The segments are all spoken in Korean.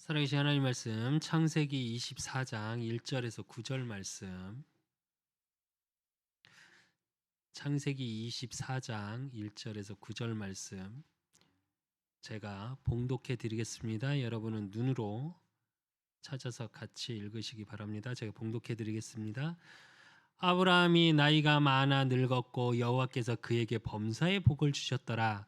살아계신 하나님 말씀 창세기 24장 1절에서 9절 말씀. 창세기 24장 1절에서 9절 말씀 제가 봉독해 드리겠습니다. 여러분은 눈으로 찾아서 같이 읽으시기 바랍니다. 제가 봉독해 드리겠습니다. 아브라함이 나이가 많아 늙었고 여호와께서 그에게 범사의 복을 주셨더라.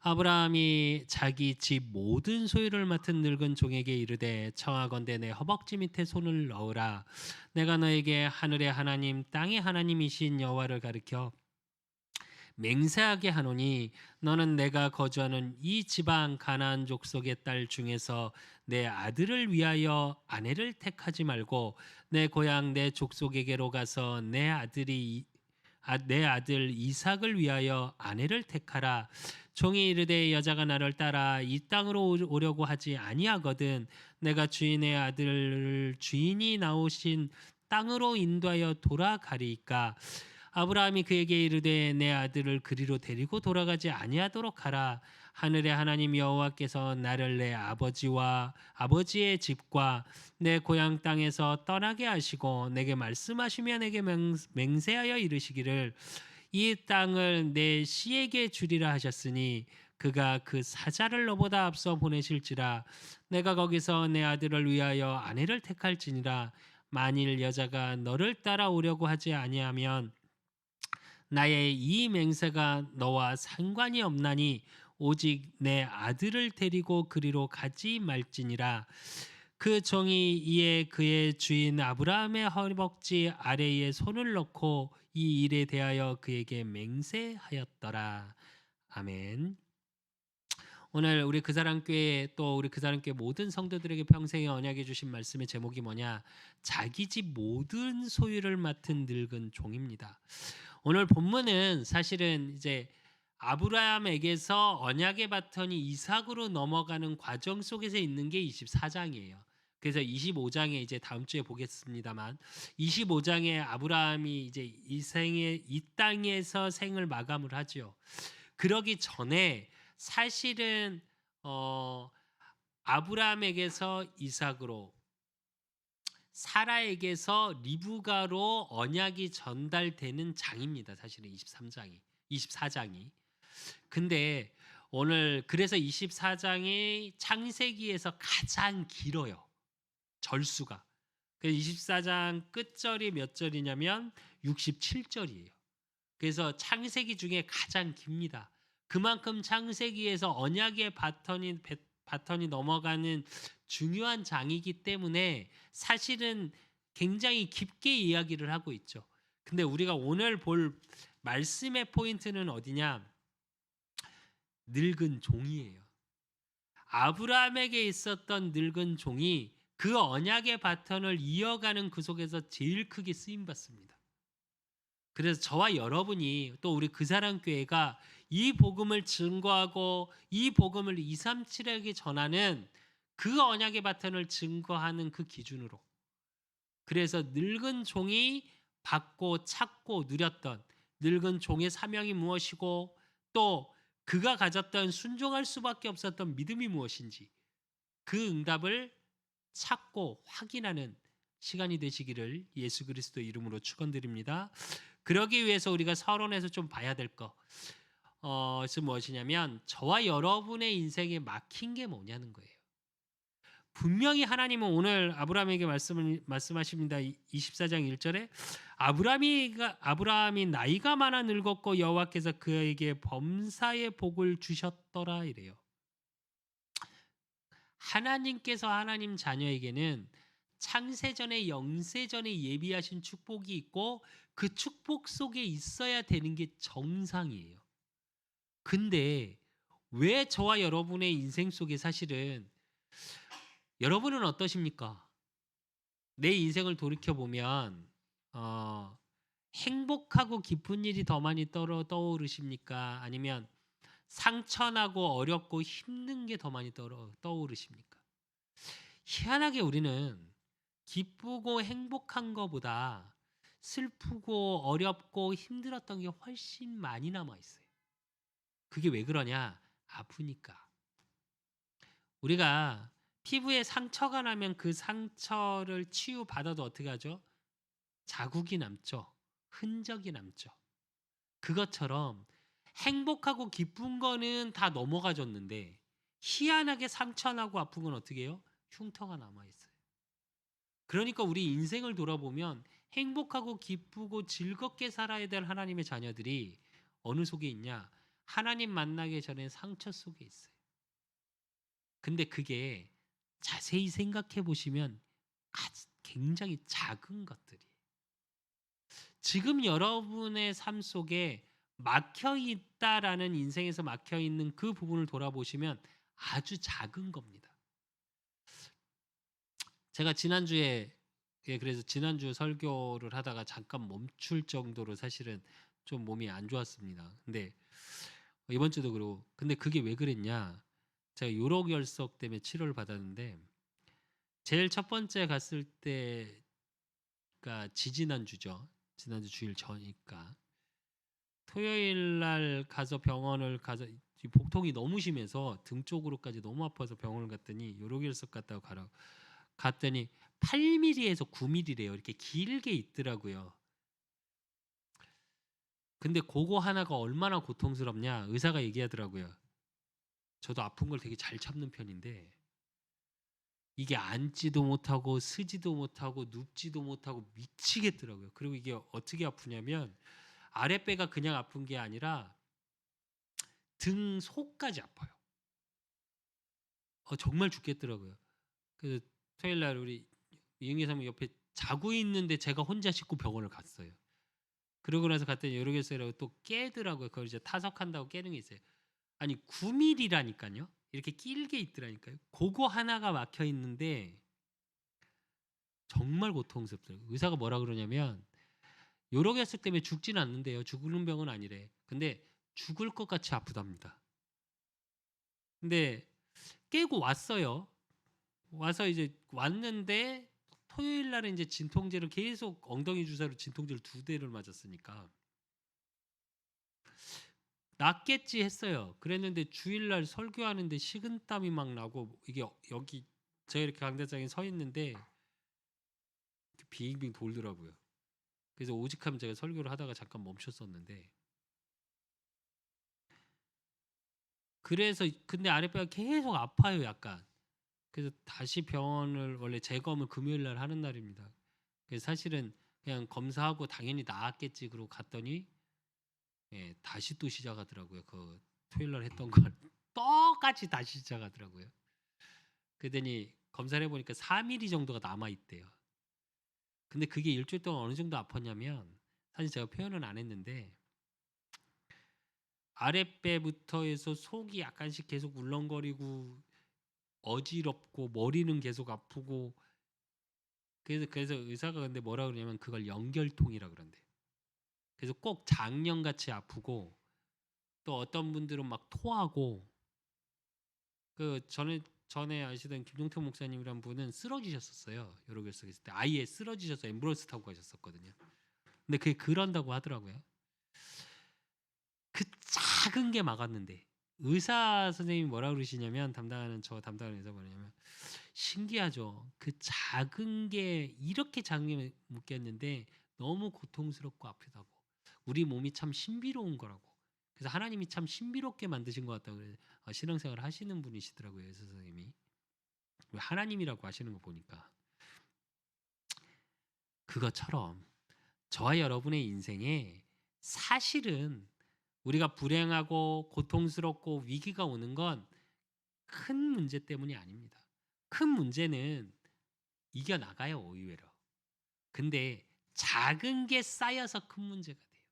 아브라함이 자기 집 모든 소유를 맡은 늙은 종에게 이르되 청하건대 내 허벅지 밑에 손을 넣으라. 내가 너에게 하늘의 하나님 땅의 하나님이신 여호와를 가르쳐 맹세하게 하노니 너는 내가 거주하는 이 지방 가나안 족속의 딸 중에서 내 아들을 위하여 아내를 택하지 말고 내 고향 내 족속에게로 가서 내 아들 이삭을 위하여 아내를 택하라. 종이 이르되 여자가 나를 따라 이 땅으로 오려고 하지 아니하거든 내가 주인의 아들 주인이 나오신 땅으로 인도하여 돌아가리이까. 아브라함이 그에게 이르되 내 아들을 그리로 데리고 돌아가지 아니하도록 하라. 하늘의 하나님 여호와께서 나를 내 아버지와 아버지의 집과 내 고향 땅에서 떠나게 하시고 내게 말씀하시며 내게 맹세하여 이르시기를 이 땅을 내 씨에게 주리라 하셨으니 그가 그 사자를 너보다 앞서 보내실지라. 내가 거기서 내 아들을 위하여 아내를 택할지니라. 만일 여자가 너를 따라오려고 하지 아니하면 나의 이 맹세가 너와 상관이 없나니 오직 내 아들을 데리고 그리로 가지 말지니라. 그 종이 이에 그의 주인 아브라함의 허벅지 아래에 손을 넣고 이 일에 대하여 그에게 맹세하였더라. 아멘. 오늘 우리 그사랑교회 또 우리 그사랑교회 모든 성도들에게 평생의 언약해 주신 말씀의 제목이 뭐냐? 자기 집 모든 소유를 맡은 늙은 종입니다. 오늘 본문은 사실은 이제 아브라함에게서 언약의 바톤이 이삭으로 넘어가는 과정 속에서 있는 게 24장이에요. 그래서 25장에 이제 다음 주에 보겠습니다만 25장에 아브라함이 이제 이 땅에서 생을 마감을 하죠. 그러기 전에 사실은 아브라함에게서 이삭으로 사라에게서 리브가로 언약이 전달되는 장입니다. 사실은 23장이 24장이. 근데 오늘 그래서 24장이 창세기에서 가장 길어요. 절수가. 그래서 24장 끝절이 몇 절이냐면 67절이에요. 그래서 창세기 중에 가장 깁니다. 그만큼 창세기에서 언약의 바턴이 넘어가는 중요한 장이기 때문에 사실은 굉장히 깊게 이야기를 하고 있죠. 근데 우리가 오늘 볼 말씀의 포인트는 어디냐? 늙은 종이에요. 아브라함에게 있었던 늙은 종이 그 언약의 바턴을 이어가는 그 속에서 제일 크게 쓰임 받습니다. 그래서 저와 여러분이 또 우리 그사랑교회가 이 복음을 증거하고 이 복음을 237에게 전하는 그 언약의 바탕을 증거하는 그 기준으로, 그래서 늙은 종이 받고 찾고 누렸던 늙은 종의 사명이 무엇이고 또 그가 가졌던 순종할 수밖에 없었던 믿음이 무엇인지 그 응답을 찾고 확인하는 시간이 되시기를 예수 그리스도 이름으로 축원드립니다. 그러기 위해서 우리가 서론에서 좀 봐야 될 것은 무엇이냐면 저와 여러분의 인생에 막힌 게 뭐냐는 거예요. 분명히 하나님은 오늘 아브라함에게 말씀하십니다. 24장 1절에 아브라함이 나이가 많아 늙었고 여호와께서 그에게 범사의 복을 주셨더라 이래요. 하나님께서 하나님 자녀에게는 창세전에 영세전에 예비하신 축복이 있고 그 축복 속에 있어야 되는 게 정상이에요. 근데 왜 저와 여러분의 인생 속에 사실은 여러분은 어떠십니까? 내 인생을 돌이켜보면 행복하고 기쁜 일이 더 많이 떠오르십니까? 아니면 상처나고 어렵고 힘든 게 더 많이 떠오르십니까? 희한하게 우리는 기쁘고 행복한 것보다 슬프고 어렵고 힘들었던 게 훨씬 많이 남아 있어요. 그게 왜 그러냐? 아프니까. 우리가 피부에 상처가 나면 그 상처를 치유받아도 어떻게 하죠? 자국이 남죠. 흔적이 남죠. 그것처럼 행복하고 기쁜 거는 다 넘어가졌는데 희한하게 상처나고 아픈 건 어떻게 해요? 흉터가 남아 있어요. 그러니까 우리 인생을 돌아보면 행복하고 기쁘고 즐겁게 살아야 될 하나님의 자녀들이 어느 속에 있냐? 하나님 만나기 전에 상처 속에 있어요. 근데 그게 자세히 생각해 보시면 굉장히 작은 것들이에요. 지금 여러분의 삶 속에 막혀 있다라는, 인생에서 막혀 있는 그 부분을 돌아보시면 아주 작은 겁니다. 제가 지난주에 그래서 지난주 설교를 하다가 잠깐 멈출 정도로 사실은 좀 몸이 안 좋았습니다. 근데 이번 주도 그러고, 근데 그게 왜 그랬냐? 제가 요로결석 때문에 치료를 받았는데 제일 첫 번째 갔을 때가 지지난주죠. 지난주 주일 전이니까 토요일 날 가서 병원을 가서 복통이 너무 심해서 등 쪽으로까지 너무 아파서 병원을 갔더니 요로결석 갔다고 가라고 갔더니 8mm에서 9mm래요. 이렇게 길게 있더라고요. 근데 그거 하나가 얼마나 고통스럽냐 의사가 얘기하더라고요. 저도 아픈 걸 되게 잘 참는 편인데 이게 앉지도 못하고 쓰지도 못하고 눕지도 못하고 미치겠더라고요. 그리고 이게 어떻게 아프냐면 아랫배가 그냥 아픈 게 아니라 등 속까지 아파요. 정말 죽겠더라고요. 그래서 토요일 날 우리 이은기 사모 옆에 자고 있는데 제가 혼자 씻고 병원을 갔어요. 그러고 나서 갔더니 요로결석이라고 또 깨더라고요. 그걸 이제 타석한다고 깨는 게 있어요. 아니 9mm라니까요. 이렇게 길게 있더라니까요. 그거 하나가 막혀 있는데 정말 고통스럽더라고요. 의사가 뭐라 그러냐면 요로결석 때문에 죽지는 않는데요. 죽는 병은 아니래. 근데 죽을 것 같이 아프답니다. 근데 깨고 왔어요. 와서 이제 왔는데 토요일 날에 이제 진통제를 계속 엉덩이 주사로 진통제를 2대를 맞았으니까 낫겠지 했어요. 그랬는데 주일날 설교하는데 식은땀이 막 나고 이게 여기 제가 이렇게 강대장에 서 있는데 빙빙 돌더라고요. 그래서 오직하면 제가 설교를 하다가 잠깐 멈췄었는데 그래서 근데 아랫배가 계속 아파요 약간. 그래서 다시 병원을 원래 재검을 금요일 날 하는 날입니다. 그래서 사실은 그냥 검사하고 당연히 나았겠지 그러고 갔더니 다시 또 시작하더라고요. 그 토요일 날 했던 걸 똑같이 다시 시작하더라고요. 그러더니 검사를 해보니까 4mm 정도가 남아 있대요. 근데 그게 일주일 동안 어느 정도 아팠냐면 사실 제가 표현은 안 했는데 아랫배부터 해서 속이 약간씩 계속 울렁거리고 어지럽고 머리는 계속 아프고 그래서 의사가 근데 뭐라 그러냐면 그걸 연결통이라 그런대. 그래서 꼭 장염같이 아프고 또 어떤 분들은 막 토하고 그 전에 아시던 김종태 목사님이란 분은 쓰러지셨었어요. 요로결석 있을 때 아예 쓰러지셔서 앰뷸런스 타고 가셨었거든요. 근데 그게 그런다고 하더라고요. 그 작은 게 막았는데 의사 선생님이 뭐라 그러시냐면 담당하는 의사 뭐냐면 신기하죠. 그 작은 게 이렇게 작은 게 묶였는데 너무 고통스럽고 아프다고. 우리 몸이 참 신비로운 거라고. 그래서 하나님이 참 신비롭게 만드신 것 같다고 그래서 신앙생활 하시는 분이시더라고요. 의사 선생님이. 하나님이라고 하시는 거 보니까. 그것처럼 저와 여러분의 인생에 사실은 우리가 불행하고 고통스럽고 위기가 오는 건 큰 문제 때문이 아닙니다. 큰 문제는 이겨나가요, 의외로. 근데 작은 게 쌓여서 큰 문제가 돼요.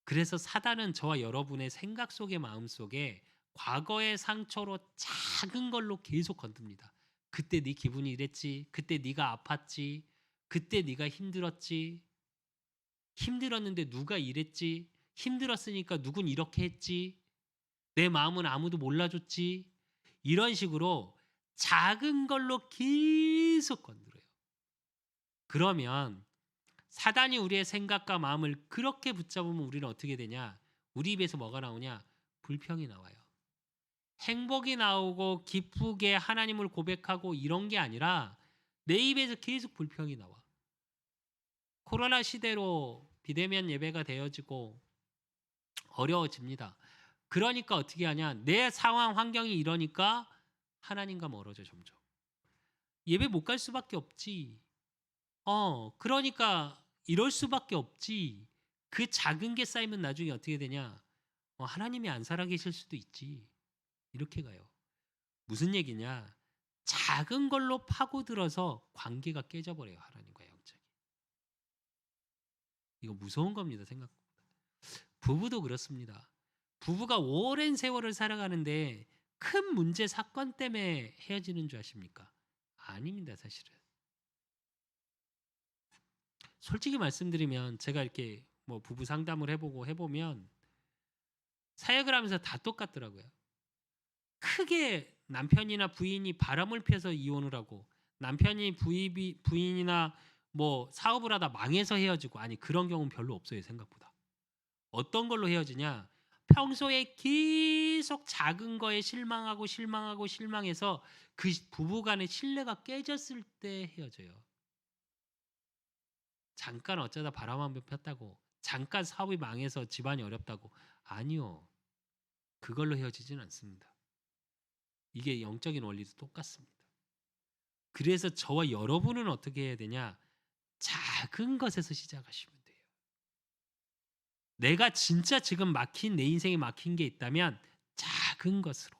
그래서 사단은 저와 여러분의 생각 속의 마음 속에 과거의 상처로 작은 걸로 계속 건듭니다. 그때 네 기분이 이랬지. 그때 네가 아팠지. 그때 네가 힘들었지. 힘들었는데 누가 이랬지. 힘들었으니까 누군 이렇게 했지. 내 마음은 아무도 몰라줬지. 이런 식으로 작은 걸로 계속 건드려요. 그러면 사단이 우리의 생각과 마음을 그렇게 붙잡으면 우리는 어떻게 되냐? 우리 입에서 뭐가 나오냐? 불평이 나와요. 행복이 나오고 기쁘게 하나님을 고백하고 이런 게 아니라 내 입에서 계속 불평이 나와. 코로나 시대로 비대면 예배가 되어지고 어려워집니다. 그러니까 어떻게 하냐? 내 상황 환경이 이러니까 하나님과 멀어져 점점. 예배 못 갈 수밖에 없지. 그러니까 이럴 수밖에 없지. 그 작은 게 쌓이면 나중에 어떻게 되냐? 하나님이 안 살아계실 수도 있지. 이렇게 가요. 무슨 얘기냐? 작은 걸로 파고들어서 관계가 깨져버려요. 하나님과 영적이. 이거 무서운 겁니다. 생각보다. 부부도 그렇습니다. 부부가 오랜 세월을 살아가는데 큰 문제 사건 때문에 헤어지는 줄 아십니까? 아닙니다. 사실은. 솔직히 말씀드리면 제가 이렇게 뭐 부부 상담을 해보면 사역을 하면서 다 똑같더라고요. 크게 남편이나 부인이 바람을 피워서 이혼을 하고 남편이 부인이나 뭐 사업을 하다 망해서 헤어지고 아니 그런 경우는 별로 없어요. 생각보다. 어떤 걸로 헤어지냐? 평소에 계속 작은 거에 실망해서 그 부부 간의 신뢰가 깨졌을 때 헤어져요. 잠깐 어쩌다 바람 한 번 폈다고 잠깐 사업이 망해서 집안이 어렵다고 아니요. 그걸로 헤어지진 않습니다. 이게 영적인 원리도 똑같습니다. 그래서 저와 여러분은 어떻게 해야 되냐? 작은 것에서 시작하시면 돼요. 내가 진짜 지금 내 인생에 막힌 게 있다면 작은 것으로.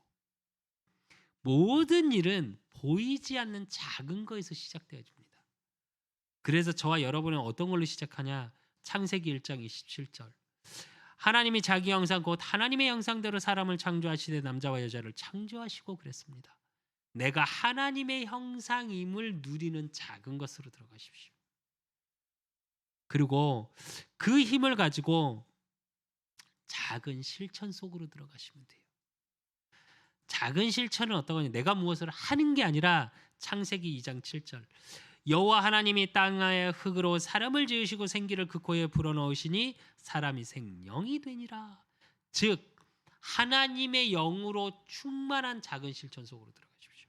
모든 일은 보이지 않는 작은 거에서 시작되어집니다. 그래서 저와 여러분은 어떤 걸로 시작하냐? 창세기 1장 27절. 하나님이 자기 형상 곧 하나님의 형상대로 사람을 창조하시되 남자와 여자를 창조하시고 그랬습니다. 내가 하나님의 형상임을 누리는 작은 것으로 들어가십시오. 그리고 그 힘을 가지고 작은 실천 속으로 들어가시면 돼요. 작은 실천은 어떤 거냐? 내가 무엇을 하는 게 아니라 창세기 2장 7절. 여호와 하나님이 땅의 흙으로 사람을 지으시고 생기를 그 코에 불어넣으시니 사람이 생명이 되니라. 즉 하나님의 영으로 충만한 작은 실천 속으로 들어가십시오.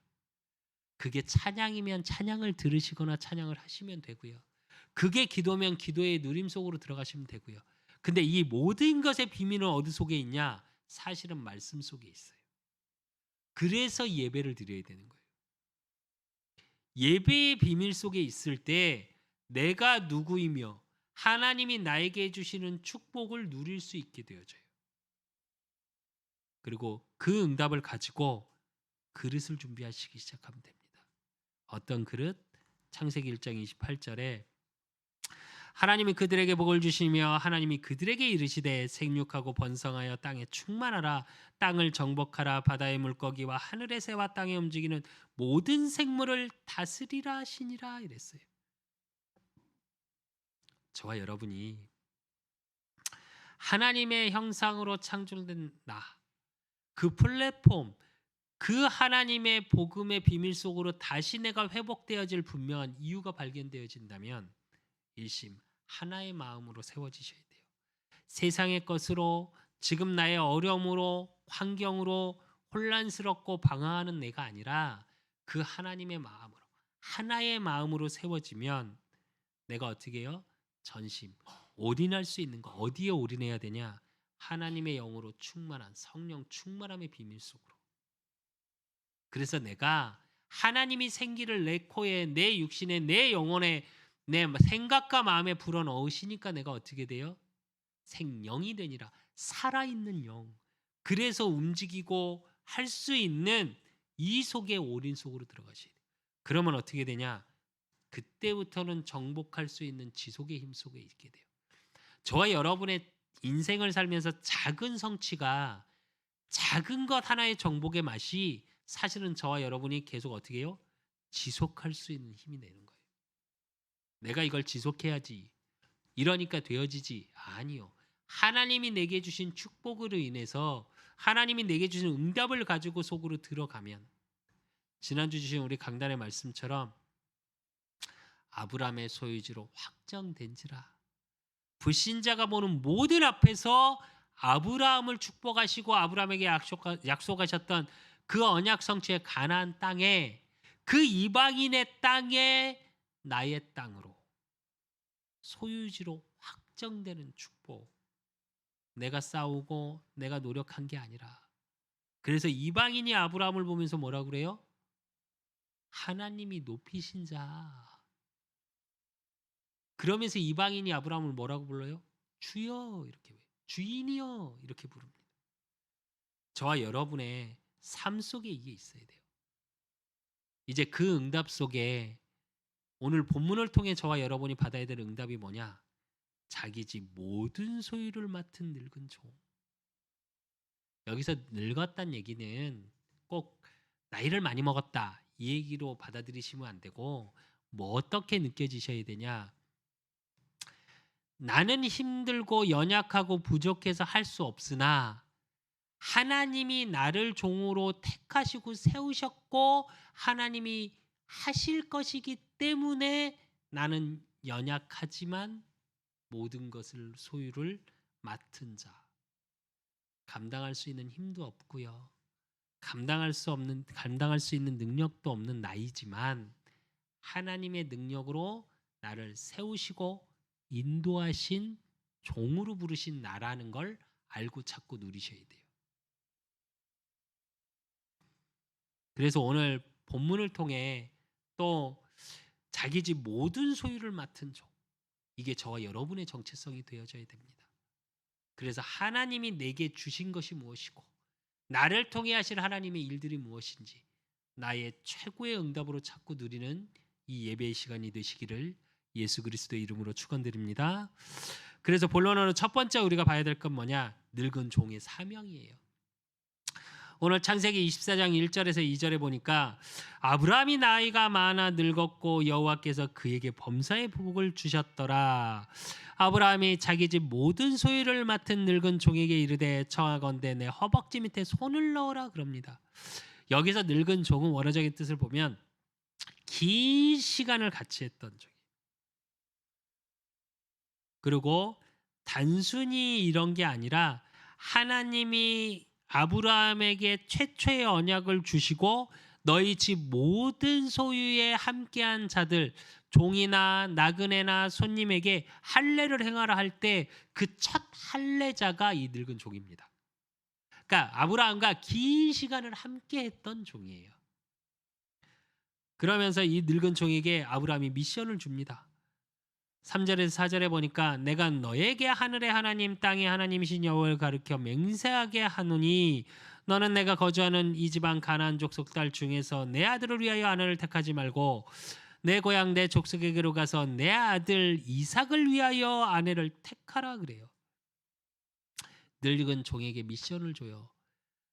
그게 찬양이면 찬양을 들으시거나 찬양을 하시면 되고요. 그게 기도면 기도의 누림 속으로 들어가시면 되고요. 근데 이 모든 것의 비밀은 어디 속에 있냐? 사실은 말씀 속에 있어요. 그래서 예배를 드려야 되는 거예요. 예배의 비밀 속에 있을 때 내가 누구이며 하나님이 나에게 해주시는 축복을 누릴 수 있게 되어져요. 그리고 그 응답을 가지고 그릇을 준비하시기 시작하면 됩니다. 어떤 그릇? 창세기 1장 28절에 하나님이 그들에게 복을 주시며 하나님이 그들에게 이르시되 생육하고 번성하여 땅에 충만하라. 땅을 정복하라. 바다의 물고기와 하늘의 새와 땅에 움직이는 모든 생물을 다스리라 하시니라 이랬어요. 저와 여러분이 하나님의 형상으로 창조된 그 플랫폼, 그 하나님의 복음의 비밀 속으로 다시 내가 회복되어질 분명한 이유가 발견되어진다면 일심 하나의 마음으로 세워지셔야 돼요. 세상의 것으로 지금 나의 어려움으로 환경으로 혼란스럽고 방황하는 내가 아니라 그 하나님의 마음으로 하나의 마음으로 세워지면 내가 어떻게 해요? 전심 올인할 수 있는 거 어디에 올인해야 되냐? 하나님의 영으로 충만한 성령 충만함의 비밀 속으로. 그래서 내가 하나님이 생기를 내 코에 내 육신에 내 영혼에 내 생각과 마음에 불어넣으시니까 내가 어떻게 돼요? 생영이 되니라. 살아있는 영. 그래서 움직이고 할 수 있는 이 속에 올인 속으로 들어가셔야 돼요. 그러면 어떻게 되냐? 그때부터는 정복할 수 있는 지속의 힘 속에 있게 돼요. 저와 여러분의 인생을 살면서 작은 성취가 작은 것 하나의 정복의 맛이 사실은 저와 여러분이 계속 어떻게 해요? 지속할 수 있는 힘이 되는 거예요. 내가 이걸 지속해야지. 이러니까 되어지지. 아니요. 하나님이 내게 주신 축복으로 인해서 하나님이 내게 주신 응답을 가지고 속으로 들어가면 지난주 주신 우리 강단의 말씀처럼 아브라함의 소유지로 확정된지라. 불신자가 보는 모든 앞에서 아브라함을 축복하시고 아브라함에게 약속하셨던 그 언약 성취의 가나안 땅에, 그 이방인의 땅에 나의 땅으로 소유지로 확정되는 축복. 내가 싸우고 내가 노력한 게 아니라. 그래서 이방인이 아브라함을 보면서 뭐라 그래요? 하나님이 높이신 자. 그러면서 이방인이 아브라함을 뭐라고 불러요? 주여 이렇게, 주인이여 이렇게 부릅니다. 저와 여러분의 삶 속에 이게 있어야 돼요. 이제 그 응답 속에 오늘 본문을 통해 저와 여러분이 받아야 될 응답이 뭐냐? 자기 집 모든 소유를 맡은 늙은 종. 여기서 늙었다는 얘기는 꼭 나이를 많이 먹었다 이 얘기로 받아들이시면 안 되고, 뭐 어떻게 느껴지셔야 되냐? 나는 힘들고 연약하고 부족해서 할 수 없으나 하나님이 나를 종으로 택하시고 세우셨고 하나님이 하실 것이기 때문에 나는 연약하지만 모든 것을 소유를 맡은 자. 감당할 수 있는 힘도 없고요. 감당할 수 있는 능력도 없는 나이지만 하나님의 능력으로 나를 세우시고 인도하신 종으로 부르신 나라는 걸 알고 찾고 누리셔야 돼요. 그래서 오늘 본문을 통해 또 자기 집 모든 소유를 맡은 종, 이게 저와 여러분의 정체성이 되어져야 됩니다. 그래서 하나님이 내게 주신 것이 무엇이고 나를 통해 하실 하나님의 일들이 무엇인지 나의 최고의 응답으로 찾고 누리는 이 예배의 시간이 되시기를 예수 그리스도의 이름으로 축원드립니다. 그래서 본론으로 첫 번째 우리가 봐야 될 건 뭐냐? 늙은 종의 사명이에요. 오늘 창세기 24장 1절에서 2절에 보니까 아브라함이 나이가 많아 늙었고 여호와께서 그에게 범사의 복을 주셨더라. 아브라함이 자기 집 모든 소유를 맡은 늙은 종에게 이르되 청하건대 내 허벅지 밑에 손을 넣으라 그럽니다. 여기서 늙은 종은 원어적인 뜻을 보면 긴 시간을 같이 했던 종. 그리고 단순히 이런 게 아니라 하나님이 아브라함에게 최초의 언약을 주시고 너희 집 모든 소유에 함께한 자들, 종이나 나그네나 손님에게 할례를 행하라 할 때 그 첫 할례자가 이 늙은 종입니다. 그러니까 아브라함과 긴 시간을 함께했던 종이에요. 그러면서 이 늙은 종에게 아브라함이 미션을 줍니다. 3절에서 4절에 보니까 내가 너에게 하늘의 하나님 땅의 하나님이신 여호와를 가르쳐 맹세하게 하노니 너는 내가 거주하는 이 지방 가나안 족속 딸 중에서 내 아들을 위하여 아내를 택하지 말고 내 고향 내 족속에게로 가서 내 아들 이삭을 위하여 아내를 택하라 그래요. 늙은 종에게 미션을 줘요.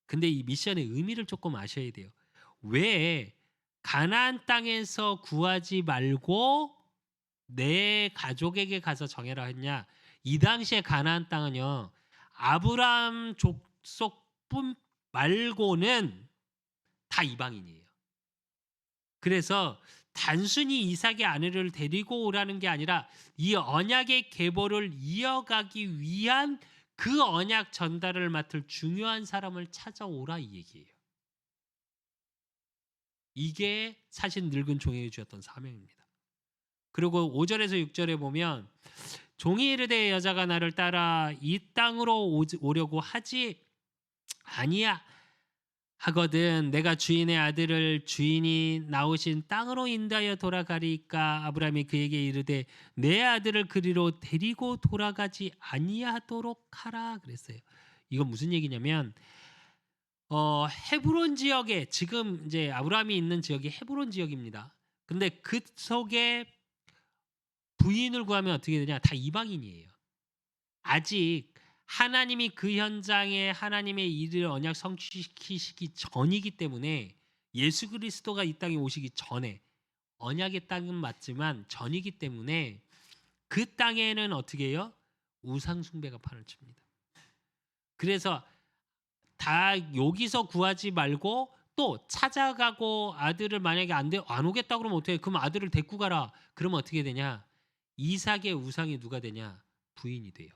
근데 이 미션의 의미를 조금 아셔야 돼요. 왜 가나안 땅에서 구하지 말고 내 가족에게 가서 정해라 했냐? 이 당시에 가나안 땅은요, 아브라함 족속뿐 말고는 다 이방인이에요. 그래서 단순히 이삭의 아내를 데리고 오라는 게 아니라 이 언약의 계보를 이어가기 위한 그 언약 전달을 맡을 중요한 사람을 찾아오라 이 얘기예요. 이게 사실 늙은 종에게 주었던 사명입니다. 그리고 5절에서 6절에 보면 종이 이르되 여자가 나를 따라 이 땅으로 오려고 하지 아니야 하거든 내가 주인의 아들을 주인이 나오신 땅으로 인도하여 돌아가리까. 아브라함이 그에게 이르되 내 아들을 그리로 데리고 돌아가지 아니하도록 하라 그랬어요. 이건 무슨 얘기냐면 헤브론 지역에, 지금 이제 아브라함이 있는 지역이 헤브론 지역입니다. 근데 그 속에 부인을 구하면 어떻게 되냐? 다 이방인이에요. 아직 하나님이 그 현장에 하나님의 일을 언약 성취시키기 전이기 때문에, 예수 그리스도가 이 땅에 오시기 전에, 언약의 땅은 맞지만 전이기 때문에 그 땅에는 어떻게 해요? 우상 숭배가 판을 칩니다. 그래서 다 여기서 구하지 말고 또 찾아가고 아들을 만약에 안 오겠다 그러면 어떻게 해? 그럼 아들을 데리고 가라. 그러면 어떻게 되냐? 이삭의 우상이 누가 되냐? 부인이 돼요.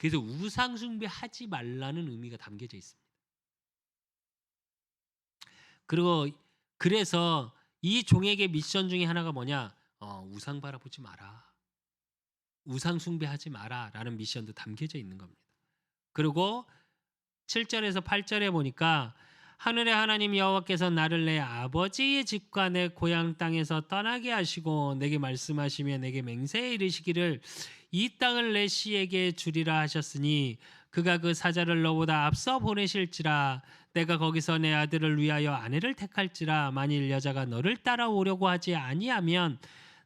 그래서 우상 숭배하지 말라는 의미가 담겨져 있습니다. 그리고 그래서 이 종에게 미션 중에 하나가 뭐냐? 우상 바라보지 마라. 우상 숭배하지 마라라는 미션도 담겨져 있는 겁니다. 그리고 7절에서 8절에 보니까 하늘의 하나님 여호와께서 나를 내 아버지의 집과 내 고향 땅에서 떠나게 하시고 내게 말씀하시며 내게 맹세에 이르시기를 이 땅을 내 씨에게 주리라 하셨으니 그가 그 사자를 너보다 앞서 보내실지라 내가 거기서 내 아들을 위하여 아내를 택할지라 만일 여자가 너를 따라오려고 하지 아니하면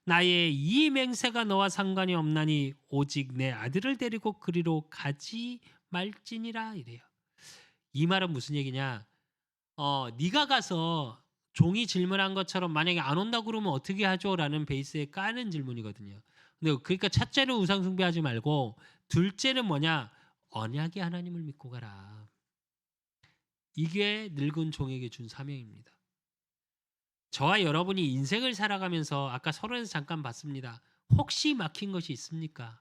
나의 이 맹세가 너와 상관이 없나니 오직 내 아들을 데리고 그리로 가지 말지니라 이래요. 이 말은 무슨 얘기냐? 네가 가서 종이 질문한 것처럼 만약에 안 온다고 그러면 어떻게 하죠? 라는 베이스에 까는 질문이거든요. 근데 그러니까 첫째는 우상 숭배하지 말고 둘째는 뭐냐? 언약의 하나님을 믿고 가라. 이게 늙은 종에게 준 사명입니다. 저와 여러분이 인생을 살아가면서 아까 서론에서 잠깐 봤습니다. 혹시 막힌 것이 있습니까?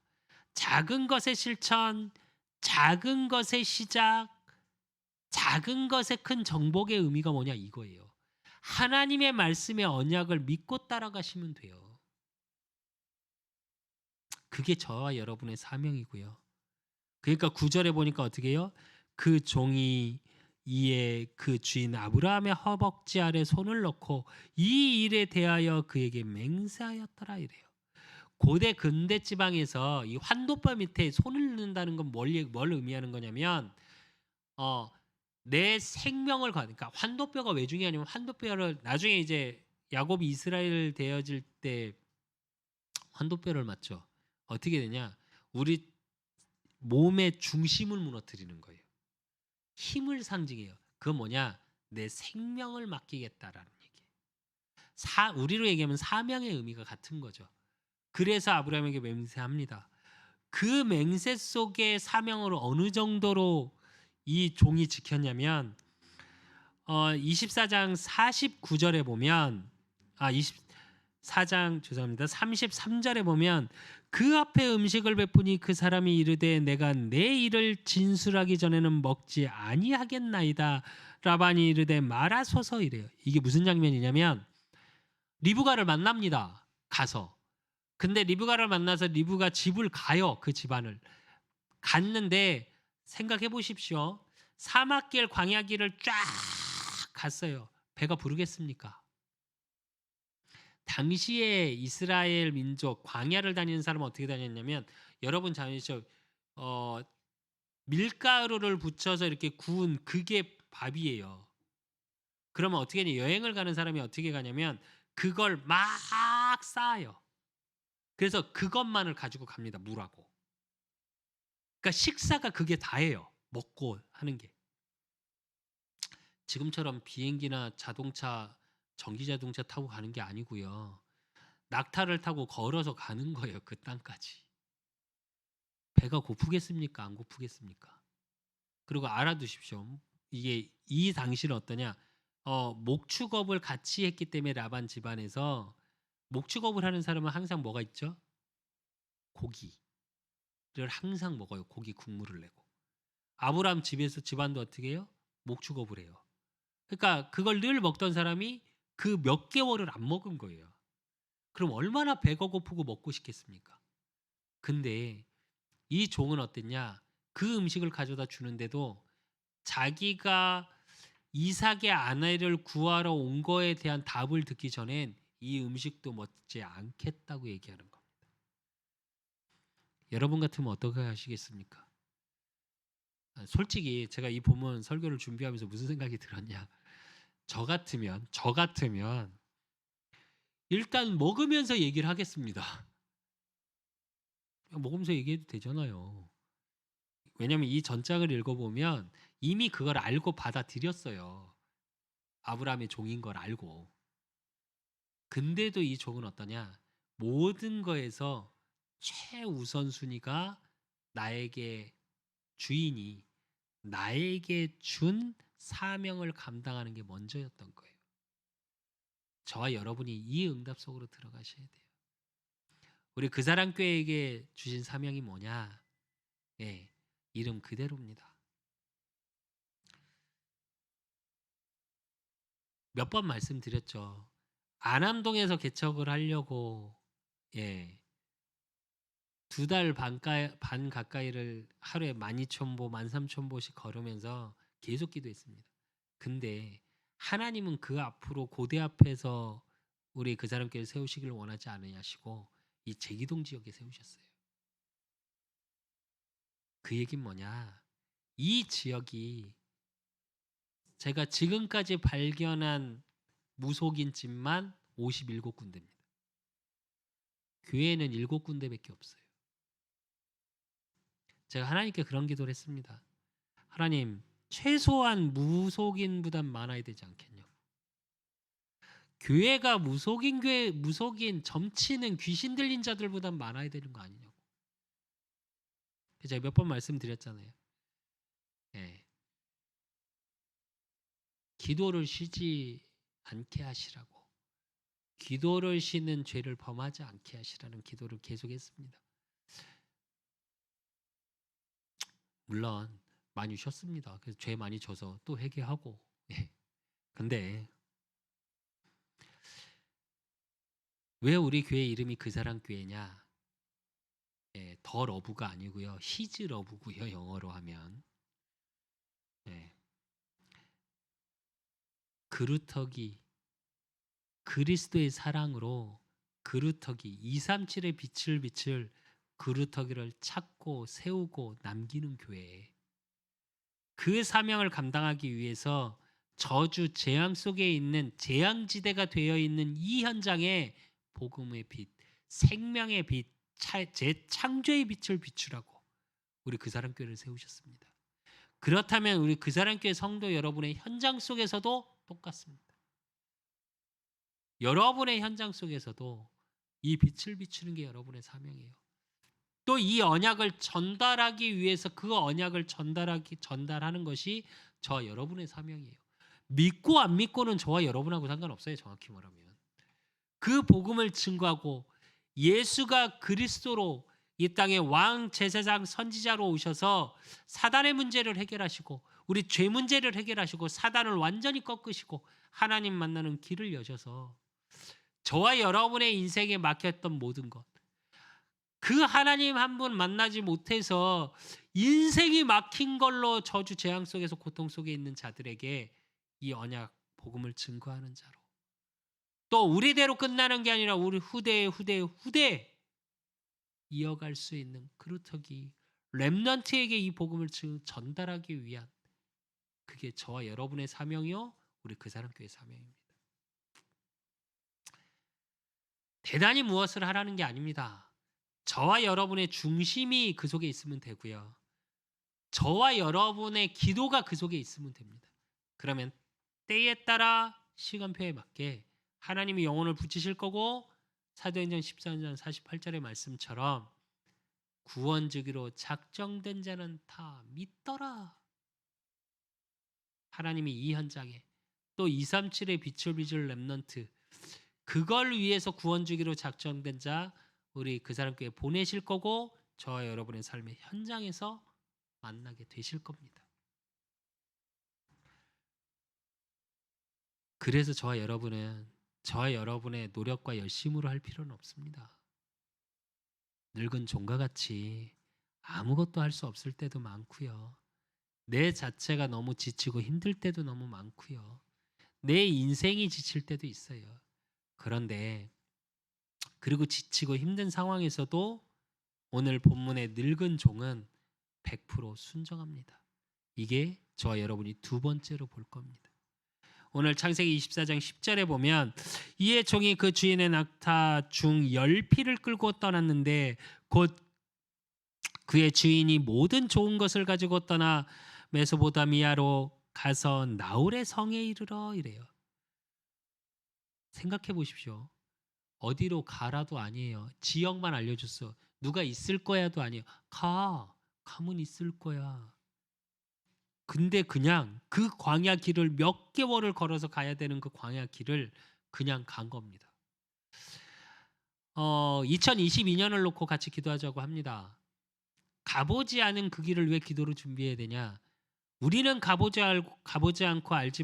작은 것의 실천, 작은 것의 시작, 작은 것의 큰 정복의 의미가 뭐냐 이거예요. 하나님의 말씀의 언약을 믿고 따라가시면 돼요. 그게 저와 여러분의 사명이고요. 그러니까 9절에 보니까 어떻게 해요? 그 종이 이에 그 주인 아브라함의 허벅지 아래 손을 넣고 이 일에 대하여 그에게 맹세하였더라 이래요. 고대 근대 지방에서 이 환도뼈 밑에 손을 넣는다는 건 뭘 의미하는 거냐면 내 생명을 그러니까 환도뼈가 왜 중요하냐면 환도뼈를 나중에 이제 야곱이 이스라엘 되어질 때 환도뼈를 맞죠. 어떻게 되냐? 우리 몸의 중심을 무너뜨리는 거예요. 힘을 상징해요. 그건 뭐냐? 내 생명을 맡기겠다라는 얘기예요. 우리로 얘기하면 사명의 의미가 같은 거죠. 그래서 아브라함에게 맹세합니다. 그 맹세 속의 사명을 어느 정도로 이 종이 지켰냐면 24장 49절에 보면 24장 죄송합니다. 33절에 보면 그 앞에 음식을 베푸니 그 사람이 이르되 내가 내 일을 진술하기 전에는 먹지 아니하겠나이다. 라반이 이르되 말하소서 이래요. 이게 무슨 장면이냐면 리브가를 만납니다. 가서. 근데 리브가를 만나서 리브가 집을 가요. 그 집안을. 갔는데 생각해 보십시오. 사막길 광야길을 쫙 갔어요. 배가 부르겠습니까? 당시에 이스라엘 민족 광야를 다니는 사람은 어떻게 다녔냐면 여러분 잘 아시죠? 밀가루를 붙여서 이렇게 구운 그게 밥이에요. 그러면 어떻게 하냐? 여행을 가는 사람이 어떻게 가냐면 그걸 막 쌓아요. 그래서 그것만을 가지고 갑니다. 물하고. 그러니까 식사가 그게 다예요. 먹고 하는 게. 지금처럼 비행기나 자동차, 전기 자동차 타고 가는 게 아니고요. 낙타를 타고 걸어서 가는 거예요. 그 땅까지. 배가 고프겠습니까? 안 고프겠습니까? 그리고 알아두십시오. 이게 이 당시는 어떠냐? 목축업을 같이 했기 때문에 라반 집안에서 목축업을 하는 사람은 항상 뭐가 있죠? 고기를 항상 먹어요. 고기 국물을 내고. 아브라함 집에서 집안도 어떻게 해요? 목축업을 해요. 그러니까 그걸 늘 먹던 사람이 그 몇 개월을 안 먹은 거예요. 그럼 얼마나 배가 고프고 먹고 싶겠습니까? 근데 이 종은 어땠냐? 그 음식을 가져다 주는데도 자기가 이삭의 아내를 구하러 온 거에 대한 답을 듣기 전엔 이 음식도 먹지 않겠다고 얘기하는 겁니다. 여러분 같으면 어떻게 하시겠습니까? 솔직히 제가 이 본문 설교를 준비하면서 무슨 생각이 들었냐? 저 같으면 일단 먹으면서 얘기를 하겠습니다. 먹으면서 얘기해도 되잖아요. 왜냐면 이 전장을 읽어보면 이미 그걸 알고 받아들였어요. 아브라함의 종인 걸 알고. 근데도 이 종은 어떠냐? 모든 거에서 최우선순위가 나에게 주인이 나에게 준 사명을 감당하는 게 먼저였던 거예요. 저와 여러분이 이 응답 속으로 들어가셔야 돼요. 우리 그 사람 교회에게 주신 사명이 뭐냐? 예. 이름 그대로입니다. 몇 번 말씀드렸죠. 안암동에서 개척을 하려고 2달 반 가까이를 하루에 12,000보, 13,000보씩 걸으면서 계속 기도했습니다. 근데 하나님은 그 앞으로 고대 앞에서 우리 그 사람 교회를 세우시기를 원하지 않으시고 이 제기동 지역에 세우셨어요. 그 얘기는 뭐냐? 이 지역이 제가 지금까지 발견한 무속인 집만 57군데입니다. 교회는 7군데밖에 없어요. 제가 하나님께 그런 기도를 했습니다. 하나님, 최소한 무속인보단 많아야 되지 않겠냐고. 교회가 무속인 점치는 귀신 들린 자들보다 많아야 되는 거 아니냐고. 제가 몇 번 말씀드렸잖아요. 기도를 쉬지 않게 하시라고. 기도를 쉬는 죄를 범하지 않게 하시라는 기도를 계속했습니다. 물론 많이 쉬었습니다. 그래서 죄 많이 져서 또 회개하고. 근데 왜 우리 교회 이름이 그 사람 교회냐? 더 러브가 아니고요. 히즈 러브고요. 영어로 하면. 그루터기 그리스도의 사랑으로 그루터기 237의 빛을 비출 그루터기를 찾고 세우고 남기는 교회. 그 사명을 감당하기 위해서 저주 재앙 속에 있는 재앙지대가 되어 있는 이 현장에 복음의 빛, 생명의 빛, 재창조의 빛을 비추라고 우리 그 사람 교회를 세우셨습니다. 그렇다면 우리 그 사람 교회 성도 여러분의 현장 속에서도 똑같습니다. 여러분의 현장 속에서도 이 빛을 비추는 게 여러분의 사명이에요. 또 이 언약을 전달하기 위해서 그 언약을 전달하는 것이 저와 여러분의 사명이에요. 믿고 안 믿고는 저와 여러분하고 상관없어요. 정확히 말하면. 그 복음을 증거하고 예수가 그리스도로 이 땅에 왕, 제사장, 선지자로 오셔서 사단의 문제를 해결하시고 우리 죄 문제를 해결하시고 사단을 완전히 꺾으시고 하나님 만나는 길을 여셔서 저와 여러분의 인생에 막혔던 모든 것, 그 하나님 한 분 만나지 못해서 인생이 막힌 걸로 저주 재앙 속에서 고통 속에 있는 자들에게 이 언약 복음을 증거하는 자로, 또 우리대로 끝나는 게 아니라 우리 후대에 이어갈 수 있는 그루터기 렘넌트에게 이 복음을 전달하기 위한, 그게 저와 여러분의 사명이요 우리 그 사람 교회 사명입니다. 대단히 무엇을 하라는 게 아닙니다. 저와 여러분의 중심이 그 속에 있으면 되고요. 저와 여러분의 기도가 그 속에 있으면 됩니다. 그러면 때에 따라 시간표에 맞게 하나님이 영혼을 붙이실 거고, 사도행전 14장 48절의 말씀처럼 구원 주기로 작정된 자는 다 믿더라. 하나님이 이 현장에 또 237의 빛을 비출 렘넌트, 그걸 위해서 구원 주기로 작정된 자 우리 그 사람 교회에 보내실 거고, 저와 여러분의 삶의 현장에서 만나게 되실 겁니다. 그래서 저와 여러분의 노력과 열심으로 할 필요는 없습니다. 늙은 종과 같이 아무것도 할 수 없을 때도 많고요. 내 자체가 너무 지치고 힘들 때도 너무 많고요. 내 인생이 지칠 때도 있어요. 그런데 그리고 지치고 힘든 상황에서도 오늘 본문의 늙은 종은 100% 순종합니다. 이게 저와 여러분이 두 번째로 볼 겁니다. 오늘 창세기 24장 10절에 보면 이에 종이 그 주인의 낙타 중 10匹를 끌고 떠났는데 곧 그의 주인이 모든 좋은 것을 가지고 떠나 메소포타미아로 가서 나홀의 성에 이르러 이래요. 생각해 보십시오. 어디로 가라도 아니에요. 지역만 알려줬어. 누가 있을 거야도 아니에요. 가면 있을 거야. 근데 그냥 그 광야 길을 몇 개월을 걸어서 가야 되는 그 광야 길을 그냥 간 겁니다. 2022년을 놓고 같이 기도하자고 합니다. 가보지 않은 그 길을 왜 기도로 준비해야 되냐? 우리는 가보지 않고 알지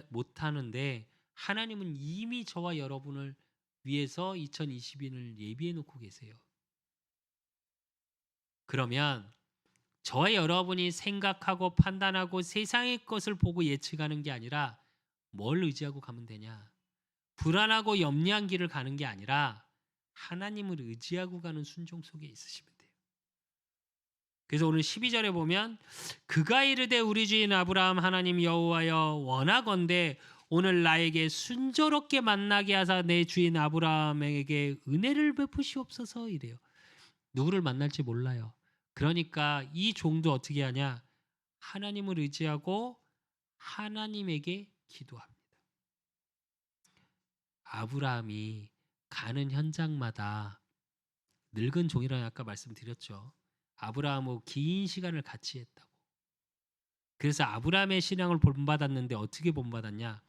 못하는데 하나님은 이미 저와 여러분을 위해서 2022년을 예비해 놓고 계세요. 그러면 저와 여러분이 생각하고 판단하고 세상의 것을 보고 예측하는 게 아니라 뭘 의지하고 가면 되냐? 불안하고 염려한 길을 가는 게 아니라 하나님을 의지하고 가는 순종 속에 있으시면 돼요. 그래서 오늘 12절에 보면 그가 이르되 우리 주인 아브라함 하나님 여호와여 원하건대 오늘 나에게 순조롭게 만나게 하사 내 주인 아브라함에게 은혜를 베푸시옵소서 이래요. 누구를 만날지 몰라요. 그러니까 이 종도 어떻게 하냐? 하나님을 의지하고 하나님에게 기도합니다. 아브라함이 가는 현장마다 늙은 종이라고 아까 말씀드렸죠. 아브라함하고 긴 시간을 같이 했다고. 그래서 아브라함의 신앙을 본받았는데 어떻게 본받았냐?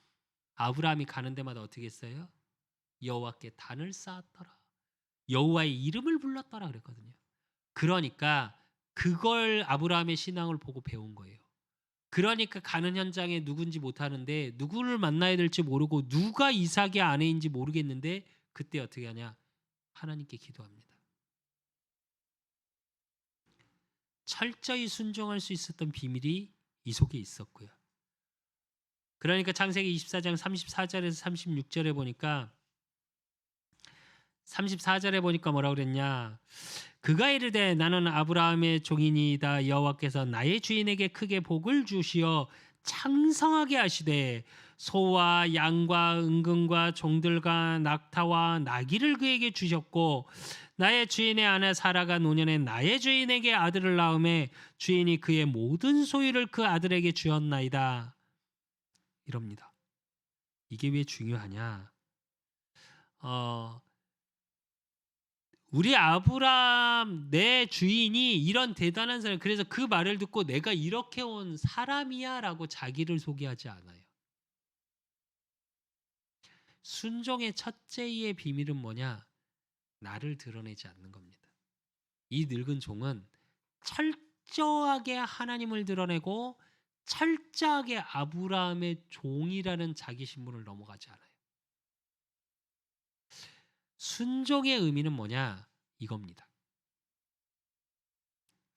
아브라함이 가는 데마다 어떻게 했어요? 여호와께 단을 쌓았더라. 여호와의 이름을 불렀더라 그랬거든요. 그러니까 그걸 아브라함의 신앙을 보고 배운 거예요. 그러니까 가는 현장에 누군지 못하는데 누구를 만나야 될지 모르고 누가 이삭의 아내인지 모르겠는데 그때 어떻게 하냐? 하나님께 기도합니다. 철저히 순종할 수 있었던 비밀이 이 속에 있었고요. 그러니까 창세기 24장 34절에서 36절에 보니까 34절에 보니까 뭐라고 그랬냐? 그가 이르되 나는 아브라함의 종이니이다. 여호와께서 나의 주인에게 크게 복을 주시어 창성하게 하시되 소와 양과 은금과 종들과 낙타와 나귀를 그에게 주셨고 나의 주인의 아내 사라가 노년에 나의 주인에게 아들을 낳음에 주인이 그의 모든 소유를 그 아들에게 주었나이다. 이럽니다. 이게 왜 중요하냐? 우리 아브라함 내 주인이 이런 대단한 사람, 그래서 그 말을 듣고 내가 이렇게 온 사람이야라고 자기를 소개하지 않아요. 순종의 첫째의 비밀은 뭐냐? 나를 드러내지 않는 겁니다. 이 늙은 종은 철저하게 하나님을 드러내고 철저하게 아브라함의 종이라는 자기 신분을 넘어가지 않아요. 순종의 의미는 뭐냐? 이겁니다.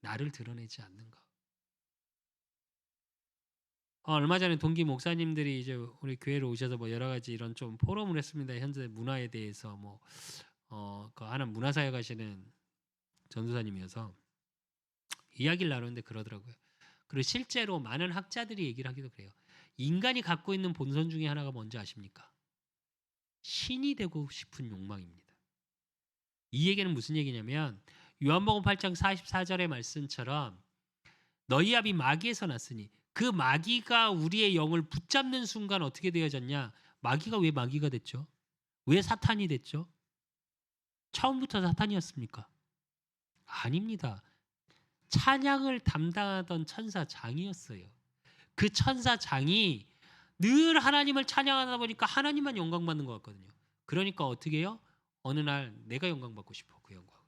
나를 드러내지 않는 것. 얼마 전에 동기 목사님들이 이제 우리 교회로 오셔서 뭐 여러 가지 이런 좀 포럼을 했습니다. 현재 문화에 대해서 그 하나 문화사역 하시는 전도사님이어서 이야기를 나누는데 그러더라고요. 그리고 실제로 많은 학자들이 얘기를 하기도 그래요. 인간이 갖고 있는 본성 중에 하나가 뭔지 아십니까? 신이 되고 싶은 욕망입니다. 이 얘기는 무슨 얘기냐면 요한복음 8장 44절의 말씀처럼 너희 아비 마귀에서 났으니 그 마귀가 우리의 영을 붙잡는 순간 어떻게 되어졌냐? 마귀가 왜 마귀가 됐죠? 왜 사탄이 됐죠? 처음부터 사탄이었습니까? 아닙니다. 찬양을 담당하던 천사장이었어요. 그 천사장이 늘 하나님을 찬양하다 보니까 하나님만 영광받는 것 같거든요. 그러니까 어떻게 해요? 어느 날 내가 영광받고 싶어, 그 영광.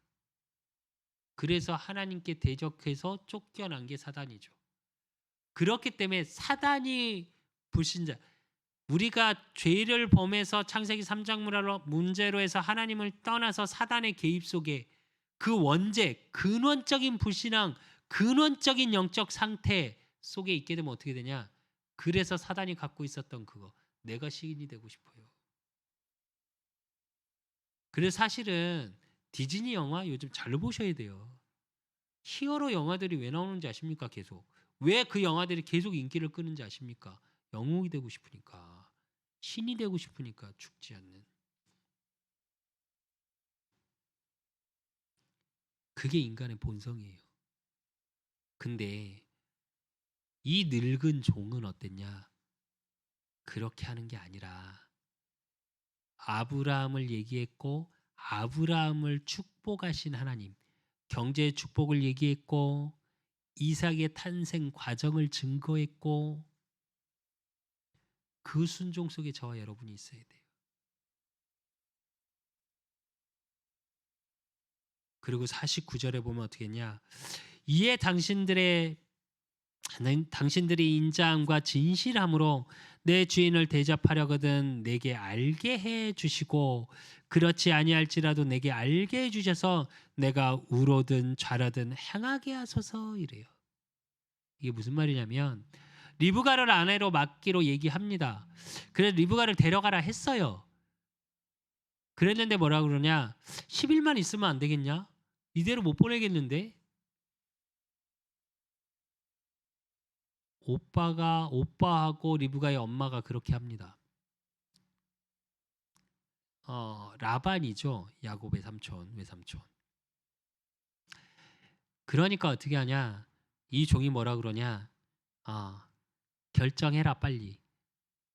그래서 하나님께 대적해서 쫓겨난 게 사단이죠. 그렇기 때문에 사단이 불신자, 우리가 죄를 범해서 창세기 3장 문제로 해서 하나님을 떠나서 사단의 개입 속에 그 원죄, 근원적인 불신앙, 근원적인 영적 상태 속에 있게 되면 어떻게 되냐? 그래서 사단이 갖고 있었던 그거, 내가 시인이 되고 싶어요. 그래서 사실은 디즈니 영화 요즘 잘 보셔야 돼요. 히어로 영화들이 왜 나오는지 아십니까? 계속. 왜 그 영화들이 계속 인기를 끄는지 아십니까? 영웅이 되고 싶으니까, 신이 되고 싶으니까 죽지 않는. 그게 인간의 본성이에요. 근데 이 늙은 종은 어땠냐? 그렇게 하는 게 아니라 아브라함을 얘기했고 아브라함을 축복하신 하나님, 경제의 축복을 얘기했고 이삭의 탄생 과정을 증거했고 그 순종 속에 저와 여러분이 있어야 돼요. 그리고 49절에 보면 어떻게 했냐? 이에 당신들이 인자함과 진실함으로 내 주인을 대접하려거든 내게 알게 해 주시고 그렇지 아니할지라도 내게 알게 해 주셔서 내가 우로든 좌로든 행하게 하소서 이래요. 이게 무슨 말이냐면 리브가를 아내로 맡기로 얘기합니다. 그래서 리브가를 데려가라 했어요. 그랬는데 뭐라 그러냐? 10일만 있으면 안 되겠냐? 이대로 못 보내겠는데? 오빠하고 리브가의 엄마가 그렇게 합니다. 라반이죠. 야곱의 삼촌, 외삼촌. 그러니까 어떻게 하냐? 이 종이 뭐라 그러냐? 결정해라 빨리.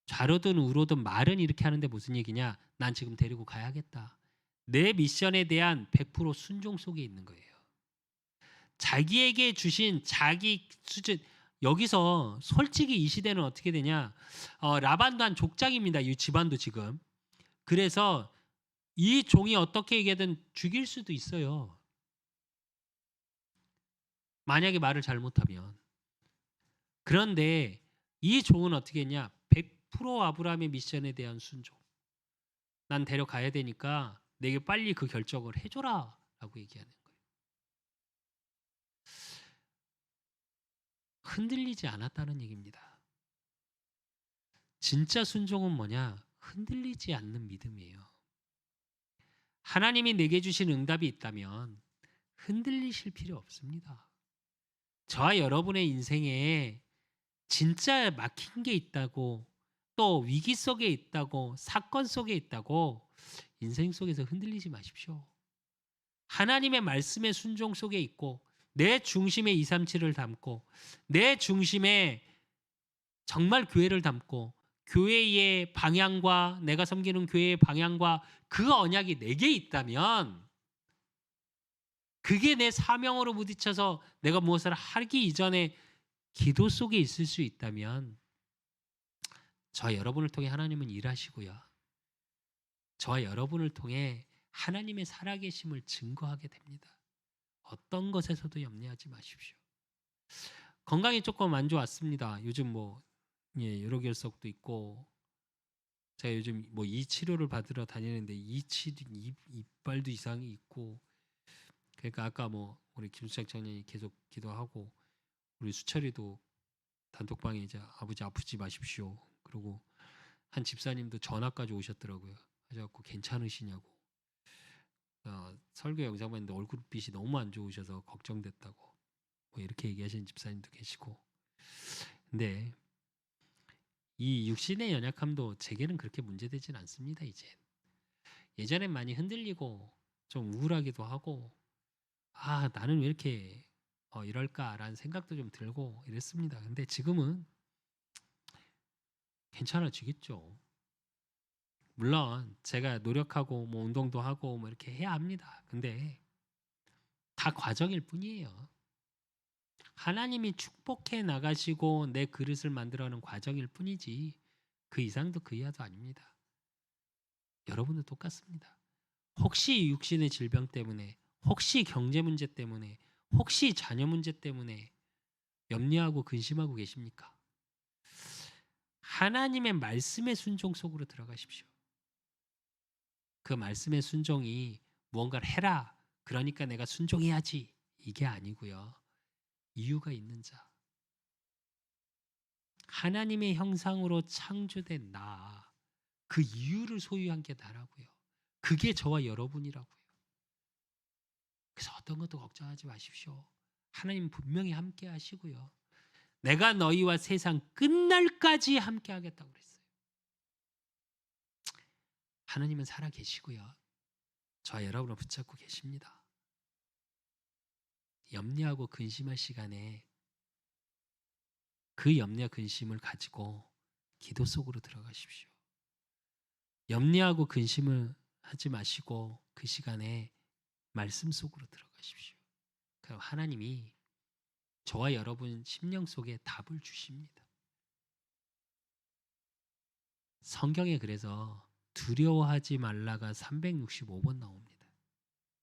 좌로든 우로든 말은 이렇게 하는데 무슨 얘기냐? 난 지금 데리고 가야겠다. 내 미션에 대한 100% 순종 속에 있는 거예요. 자기에게 주신 자기 수준 여기서 솔직히 이 시대는 어떻게 되냐? 라반도 한 족장입니다. 이 집안도 지금. 그래서 이 종이 어떻게 얘기하든 죽일 수도 있어요. 만약에 말을 잘못하면. 그런데 이 종은 어떻게 했냐? 100% 아브라함의 미션에 대한 순종. 난 데려가야 되니까 내게 빨리 그 결정을 해줘라 라고 얘기하는 거예요. 흔들리지 않았다는 얘기입니다. 진짜 순종은 뭐냐? 흔들리지 않는 믿음이에요. 하나님이 내게 주신 응답이 있다면 흔들리실 필요 없습니다. 저와 여러분의 인생에 진짜 막힌 게 있다고 또 위기 속에 있다고 사건 속에 있다고 인생 속에서 흔들리지 마십시오. 하나님의 말씀의 순종 속에 있고 내 중심에 237을 담고 내 중심에 정말 교회를 담고 교회의 방향과 내가 섬기는 교회의 방향과 그 언약이 내게 있다면 그게 내 사명으로 부딪혀서 내가 무엇을 하기 이전에 기도 속에 있을 수 있다면 저와 여러분을 통해 하나님은 일하시고요. 저와 여러분을 통해 하나님의 살아계심을 증거하게 됩니다. 어떤 것에서도 염려하지 마십시오. 건강이 조금 안 좋았습니다. 요즘 여러 결석도 있고 제가 요즘 이 치료를 받으러 다니는데 이빨도 이상이 있고 그러니까 아까 우리 김수작 장님이 계속 기도하고 우리 수철이도 단톡방에 이제 아버지 아프지 마십시오. 그리고 한 집사님도 전화까지 오셨더라고요. 그래갖고 괜찮으시냐고. 설교 영상 봤는데 얼굴빛이 너무 안 좋으셔서 걱정됐다고. 이렇게 얘기하시는 집사님도 계시고. 근데 이 육신의 연약함도 제게는 그렇게 문제되진 않습니다. 이제 예전엔 많이 흔들리고 좀 우울하기도 하고 나는 왜 이렇게 이럴까라는 생각도 좀 들고 이랬습니다. 근데 지금은 괜찮아지겠죠. 물론 제가 노력하고 운동도 하고 이렇게 해야 합니다. 근데 다 과정일 뿐이에요. 하나님이 축복해 나가시고 내 그릇을 만들어가는 과정일 뿐이지 그 이상도 그 이하도 아닙니다. 여러분도 똑같습니다. 혹시 육신의 질병 때문에 혹시 경제 문제 때문에 혹시 자녀 문제 때문에 염려하고 근심하고 계십니까? 하나님의 말씀의 순종 속으로 들어가십시오. 그 말씀의 순종이 무언가를 해라. 그러니까 내가 순종해야지. 이게 아니고요. 이유가 있는 자. 하나님의 형상으로 창조된 나. 그 이유를 소유한 게 나라고요. 그게 저와 여러분이라고요. 그래서 어떤 것도 걱정하지 마십시오. 하나님 분명히 함께 하시고요. 내가 너희와 세상 끝날까지 함께 하겠다고 그랬어요. 하나님은 살아 계시고요. 저와 여러분을 붙잡고 계십니다. 염려하고 근심할 시간에 그 염려 근심을 가지고 기도 속으로 들어가십시오. 염려하고 근심을 하지 마시고 그 시간에 말씀 속으로 들어가십시오. 그럼 하나님이 저와 여러분 심령 속에 답을 주십니다. 성경에 그래서 두려워하지 말라가 365번 나옵니다.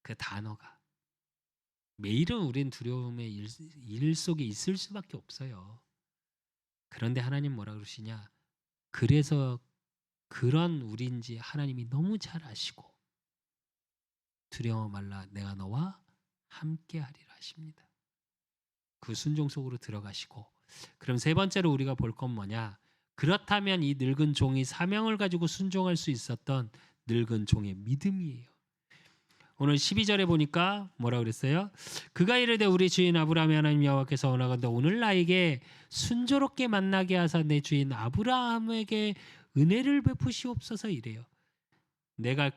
그 단어가 매일은 우린 두려움의 일 속에 있을 수밖에 없어요. 그런데 하나님 뭐라 그러시냐? 그래서 그런 우리인지 하나님이 너무 잘 아시고 두려워 말라 내가 너와 함께 하리라 하십니다. 그 순종 속으로 들어가시고, 그럼 세 번째로 우리가 볼 건 뭐냐? 그렇다면 이 늙은 종이 사명을 가지고 순종할 수 있었던 늙은 종의 믿음이에요. 오늘 12절에 보니까 뭐라 그랬어요? 그가 이르되 우리 주인 아브라함의 하나님 여호와께서 원하건대 오늘 나에게 순조롭게 만나게 하사 내 주인 아브라함에게 은혜를 베푸시옵소서 이래요. 내가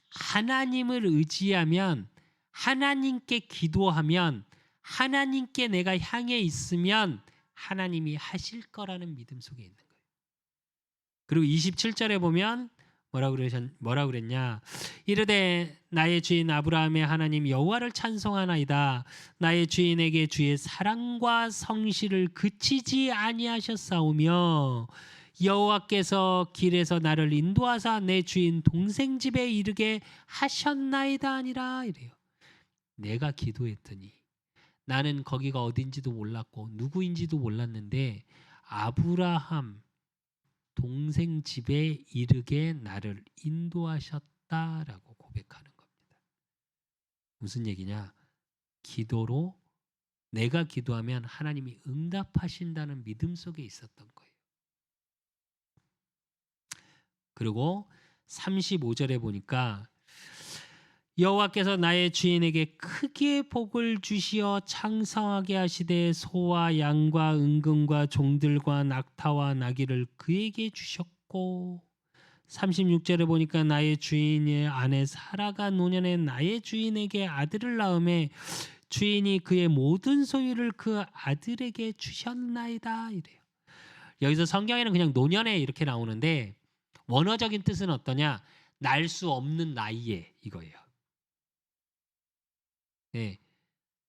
하나님을 의지하면, 하나님께 기도하면, 하나님께 내가 향해 있으면 하나님이 하실 거라는 믿음 속에 있는 거예요. 그리고 27절에 보면 뭐라 그랬냐? 이르되 나의 주인 아브라함의 하나님 여호와를 찬송하나이다. 나의 주인에게 주의 사랑과 성실을 그치지 아니하셨사오며 여호와께서 길에서 나를 인도하사 내 주인 동생 집에 이르게 하셨나이다 아니라 이래요. 내가 기도했더니 나는 거기가 어딘지도 몰랐고 누구인지도 몰랐는데 아브라함 동생 집에 이르게 나를 인도하셨다라고 고백하는 겁니다. 무슨 얘기냐? 기도로 내가 기도하면 하나님이 응답하신다는 믿음 속에 있었던 거예요. 그리고 35절에 보니까 여호와께서 나의 주인에게 크게 복을 주시어 창성하게 하시되 소와 양과 은금과 종들과 낙타와 나귀를 그에게 주셨고 36절에 보니까 나의 주인의 아내 사라가 노년에 나의 주인에게 아들을 낳음에 주인이 그의 모든 소유를 그 아들에게 주셨나이다 이래요. 여기서 성경에는 그냥 노년에 이렇게 나오는데 원어적인 뜻은 어떠냐? 날 수 없는 나이에 이거예요. 네,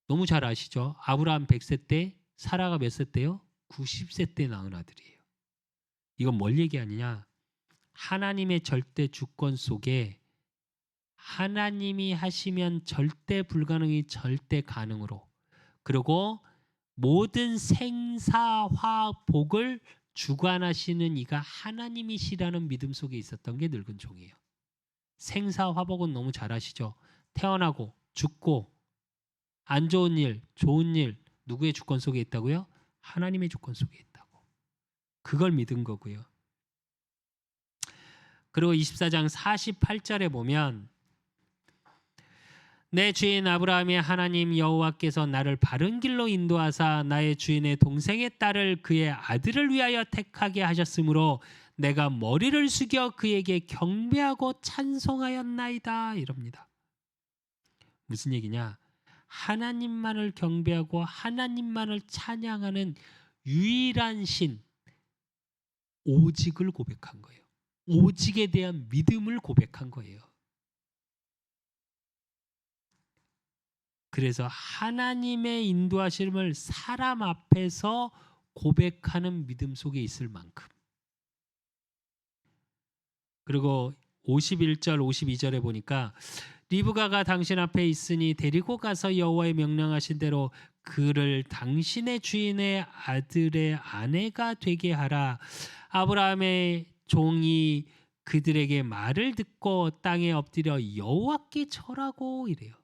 너무 잘 아시죠? 아브라함 100세 때 사라가 몇 세 때요? 90세 때 낳은 아들이에요. 이건 뭘 얘기하느냐? 하나님의 절대 주권 속에 하나님이 하시면 절대 불가능이 절대 가능으로, 그리고 모든 생사화복을 주관하시는 이가 하나님이시라는 믿음 속에 있었던 게 늙은 종이에요. 생사화복은 너무 잘 아시죠? 태어나고 죽고 안 좋은 일, 좋은 일 누구의 주권 속에 있다고요? 하나님의 주권 속에 있다고. 그걸 믿은 거고요. 그리고 24장 48절에 보면 내 주인 아브라함의 하나님 여호와께서 나를 바른 길로 인도하사 나의 주인의 동생의 딸을 그의 아들을 위하여 택하게 하셨으므로 내가 머리를 숙여 그에게 경배하고 찬송하였나이다 이럽니다. 무슨 얘기냐? 하나님만을 경배하고 하나님만을 찬양하는 유일한 신 오직을 고백한 거예요. 오직에 대한 믿음을 고백한 거예요. 그래서 하나님의 인도하심을 사람 앞에서 고백하는 믿음 속에 있을 만큼. 그리고 51절 52절에 보니까 리브가가 당신 앞에 있으니 데리고 가서 여호와의 명령하신 대로 그를 당신의 주인의 아들의 아내가 되게 하라. 아브라함의 종이 그들에게 말을 듣고 땅에 엎드려 여호와께 절하고 이래요.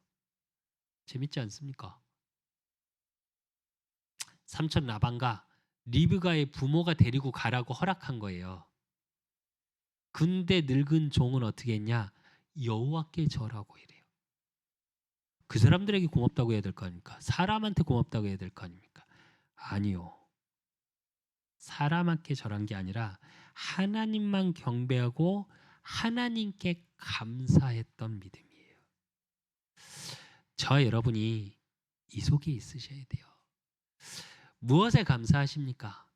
재밌지 않습니까? 삼촌 라반과 리브가의 부모가 데리고 가라고 허락한 거예요. 근데 늙은 종은 어떻게 했냐? 여호와께 절하고 이래요. 그 사람들에게 고맙다고 해야 될 거 아닙니까? 사람한테 고맙다고 해야 될 거 아닙니까? 아니요. 사람한테 절한 게 아니라 하나님만 경배하고 하나님께 감사했던 믿음이에요. 저 여러분이 이 속에 있으셔야 돼요. 무엇에 감사하십니까?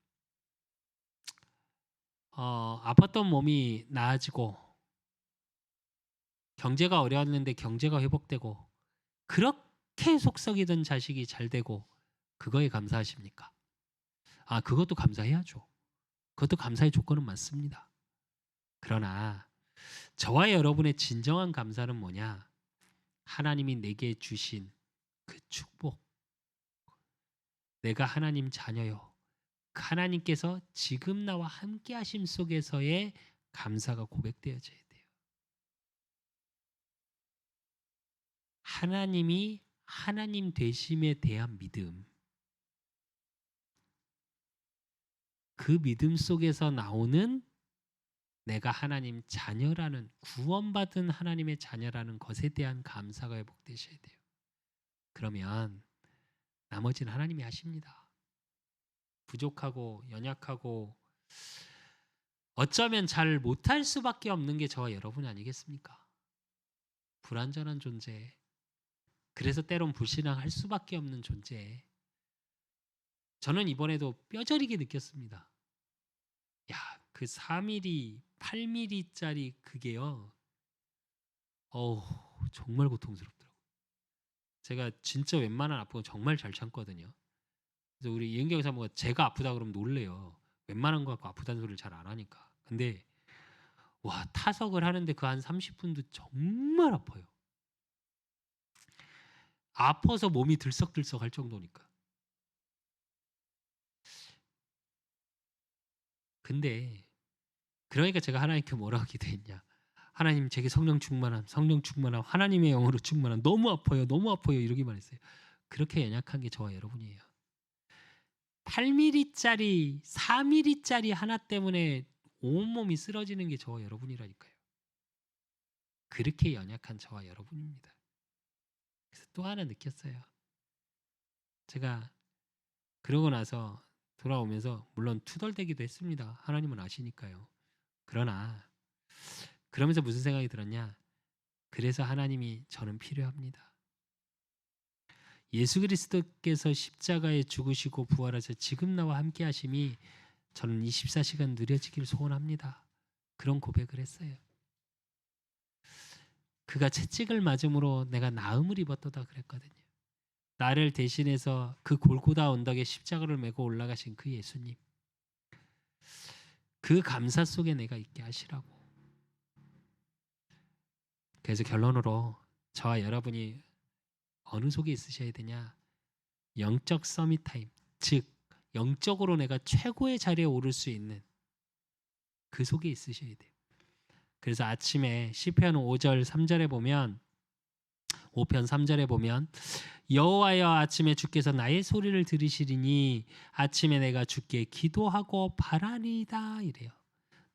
아팠던 몸이 나아지고 경제가 어려웠는데 경제가 회복되고 그렇게 속썩이던 자식이 잘 되고 그거에 감사하십니까? 그것도 감사해야죠. 그것도 감사의 조건은 맞습니다. 그러나 저와 여러분의 진정한 감사는 뭐냐? 하나님이 내게 주신 그 축복, 내가 하나님 자녀요. 하나님께서 지금 나와 함께 하심 속에서의 감사가 고백되어져야 돼요. 하나님이 하나님 되심에 대한 믿음, 그 믿음 속에서 나오는 내가 하나님 자녀라는, 구원받은 하나님의 자녀라는 것에 대한 감사가 회복되셔야 돼요. 그러면 나머지는 하나님이 하십니다. 부족하고 연약하고 어쩌면 잘 못할 수밖에 없는 게 저와 여러분 아니겠습니까? 불완전한 존재, 그래서 때론 불신앙할 수밖에 없는 존재. 저는 이번에도 뼈저리게 느꼈습니다. 야, 그 4mm, 8mm짜리 그게요. 정말 고통스럽더라고요. 제가 진짜 웬만한 아픈 거 정말 잘 참거든요. 그래서 우리 이은경 사모가 제가 아프다 그러면 놀래요. 웬만한 거 갖고 아프다는 소리를 잘 안 하니까. 근데 와, 타석을 하는데 그 한 30분도 정말 아파요. 아파서 몸이 들썩들썩 할 정도니까. 근데 그러니까 제가 하나님께 뭐라고 기도했냐. 하나님 제게 성령 충만함, 하나님의 영으로 충만함. 너무 아파요, 너무 아파요 이러기만 했어요. 그렇게 연약한 게 저와 여러분이에요. 8mm짜리, 4mm짜리 하나 때문에 온몸이 쓰러지는 게 저와 여러분이라니까요. 그렇게 연약한 저와 여러분입니다. 그래서 또 하나 느꼈어요. 제가 그러고 나서 돌아오면서 물론 투덜대기도 했습니다. 하나님은 아시니까요. 그러나 그러면서 무슨 생각이 들었냐? 그래서 하나님이 저는 필요합니다. 예수 그리스도께서 십자가에 죽으시고 부활하셔 지금 나와 함께 하심이 저는 24시간 누려지길 소원합니다. 그런 고백을 했어요. 그가 채찍을 맞음으로 내가 나음을 입었도다 그랬거든요. 나를 대신해서 그 골고다 언덕에 십자가를 메고 올라가신 그 예수님, 그 감사 속에 내가 있게 하시라고. 그래서 결론으로 저와 여러분이 어느 속에 있으셔야 되냐? 영적 서밋 타임, 즉 영적으로 내가 최고의 자리에 오를 수 있는 그 속에 있으셔야 돼요. 그래서 아침에 시편 5절 3절에 보면 5편 3절에 보면 여호와여 아침에 주께서 나의 소리를 들으시리니 아침에 내가 주께 기도하고 바라리이다 이래요.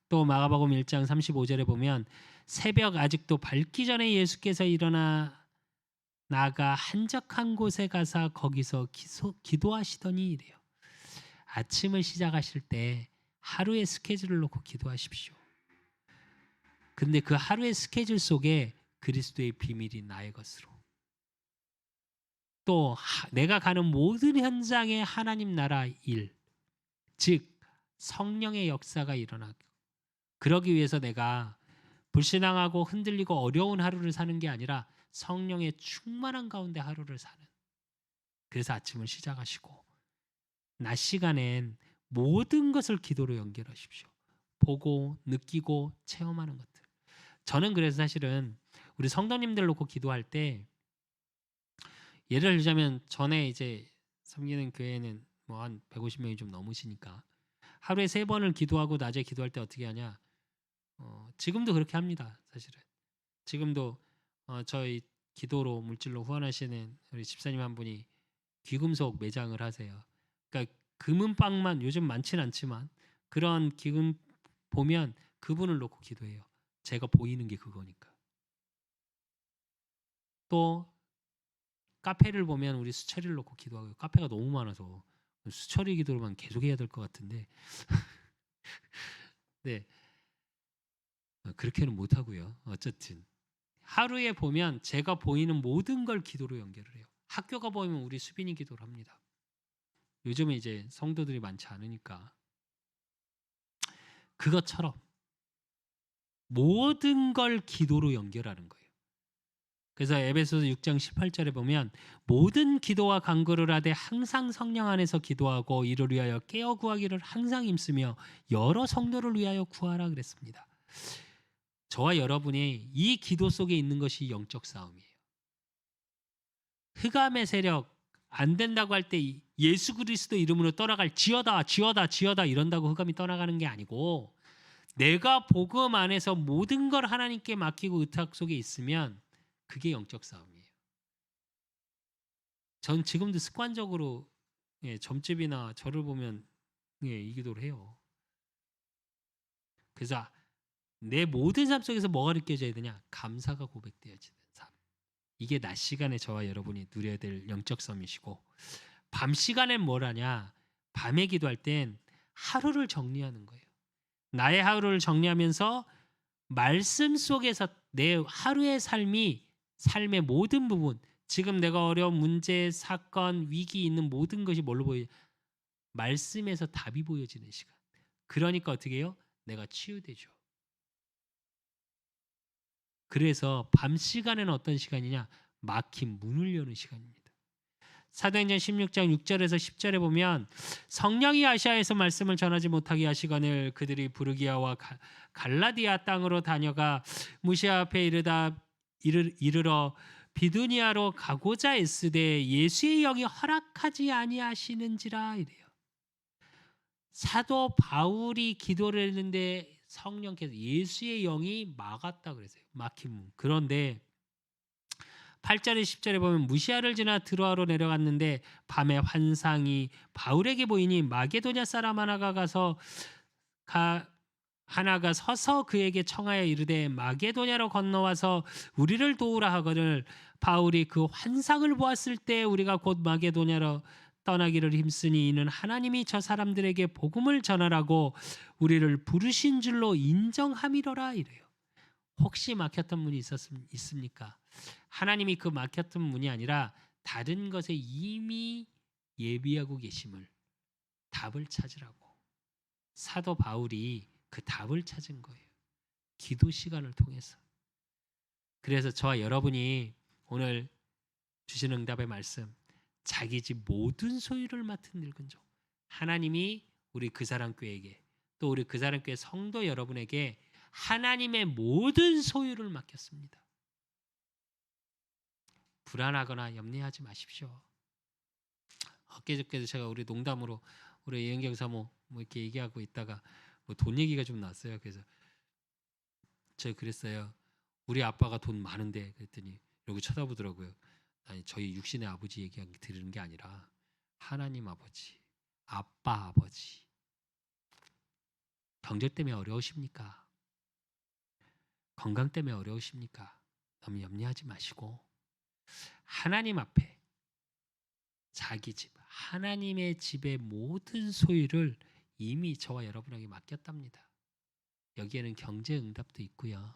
또 마가복음 1장 35절에 보면 새벽 아직도 밝기 전에 예수께서 일어나 나가 한적한 곳에 가서 거기서 기도하시더니 이래요. 아침을 시작하실 때 하루의 스케줄을 놓고 기도하십시오. 근데 그 하루의 스케줄 속에 그리스도의 비밀이 나의 것으로, 또 내가 가는 모든 현장에 하나님 나라 일, 즉 성령의 역사가 일어나고, 그러기 위해서 내가 불신앙하고 흔들리고 어려운 하루를 사는 게 아니라 성령의 충만한 가운데 하루를 사는, 그래서 아침을 시작하시고 낮 시간엔 모든 것을 기도로 연결하십시오. 보고 느끼고 체험하는 것들. 저는 그래서 사실은 우리 성도님들 놓고 기도할 때, 예를 들자면 전에 이제 섬기는 교회는 뭐 한 150명이 좀 넘으시니까 하루에 3번을 기도하고 낮에 기도할 때 어떻게 하냐? 지금도 그렇게 합니다. 사실은 지금도 저희 기도로 물질로 후원하시는 우리 집사님 한 분이 귀금속 매장을 하세요. 그러니까 금은방만 요즘 많진 않지만 그런 기금 보면 그분을 놓고 기도해요. 제가 보이는 게 그거니까. 또 카페를 보면 우리 수철이를 놓고 기도하고요. 카페가 너무 많아서 수철이 기도로만 계속 해야 될 것 같은데 네, 그렇게는 못하고요. 어쨌든 하루에 보면 제가 보이는 모든 걸 기도로 연결을 해요. 학교가 보이면 우리 수빈이 기도를 합니다. 요즘은 이제 성도들이 많지 않으니까. 그것처럼 모든 걸 기도로 연결하는 거예요. 그래서 에베소서 6장 18절에 보면 모든 기도와 간구를 하되 항상 성령 안에서 기도하고 이를 위하여 깨어 구하기를 항상 힘쓰며 여러 성도를 위하여 구하라 그랬습니다. 저와 여러분이 이 기도 속에 있는 것이 영적 싸움이에요. 흑암의 세력 안 된다고 할 때 예수 그리스도 이름으로 떠나갈 지어다 지어다 지어다 이런다고 흑암이 떠나가는 게 아니고, 내가 복음 안에서 모든 걸 하나님께 맡기고 의탁 속에 있으면 그게 영적 싸움이에요. 전 지금도 습관적으로 점집이나 저를 보면 이 기도를 해요. 그래서 내 모든 삶 속에서 뭐가 느껴져야 되냐? 감사가 고백되어지는 삶. 이게 낮 시간에 저와 여러분이 누려야 될 영적 싸움이시고, 밤 시간엔 뭘 하냐? 밤에 기도할 땐 하루를 정리하는 거예요. 나의 하루를 정리하면서 말씀 속에서 내 하루의 삶의 모든 부분, 지금 내가 어려운 문제, 사건, 위기 있는 모든 것이 뭘로 보여요? 말씀에서 답이 보여지는 시간. 그러니까 어떻게 해요? 내가 치유되죠. 그래서 밤 시간에는 어떤 시간이냐? 막힌 문을 여는 시간입니다. 사도행전 16장 6절에서 10절에 보면, 성령이 아시아에서 말씀을 전하지 못하게 하시거늘 그들이 부르기아와 갈라디아 땅으로 다녀가 무시아 앞에 이르러 비두니아로 가고자 애쓰되 예수의 영이 허락하지 아니하시는지라 이래요. 사도 바울이 기도를 했는데 성령께서 예수의 영이 막았다 그랬어요. 막힌 문. 그런데 8절에 10절에 보면 무시아를 지나 드로아로 내려갔는데 밤에 환상이 바울에게 보이니 마게도냐 사람 하나가 서서 그에게 청하여 이르되 마게도냐로 건너와서 우리를 도우라 하거늘 바울이 그 환상을 보았을 때 우리가 곧 마게도냐로 떠나기를 힘쓰니 이는 하나님이 저 사람들에게 복음을 전하라고 우리를 부르신 줄로 인정함이로라 이래요. 혹시 막혔던 문이 있습니까? 하나님이 그 막혔던 문이 아니라 다른 것에 이미 예비하고 계심을, 답을 찾으라고 사도 바울이 그 답을 찾은 거예요. 기도 시간을 통해서. 그래서 저와 여러분이 오늘 주신 응답의 말씀, 자기 집 모든 소유를 맡은 늙은 종, 하나님이 우리 그 사람 교회에게, 또 우리 그 사람 교회 성도 여러분에게 하나님의 모든 소유를 맡겼습니다. 불안하거나 염려하지 마십시오. 엊그저께도 제가 우리 농담으로 우리 예은경 사모 이렇게 얘기하고 있다가 돈 얘기가 좀 났어요. 그래서 제가 그랬어요. 우리 아빠가 돈 많은데, 그랬더니 여기 쳐다보더라고요. 아니, 저희 육신의 아버지 얘기 들으는 게 아니라 하나님 아버지, 아빠 아버지. 경제 때문에 어려우십니까? 건강 때문에 어려우십니까? 너무 염려하지 마시고 하나님 앞에 자기 집, 하나님의 집의 모든 소유를 이미 저와 여러분에게 맡겼답니다. 여기에는 경제 응답도 있고요.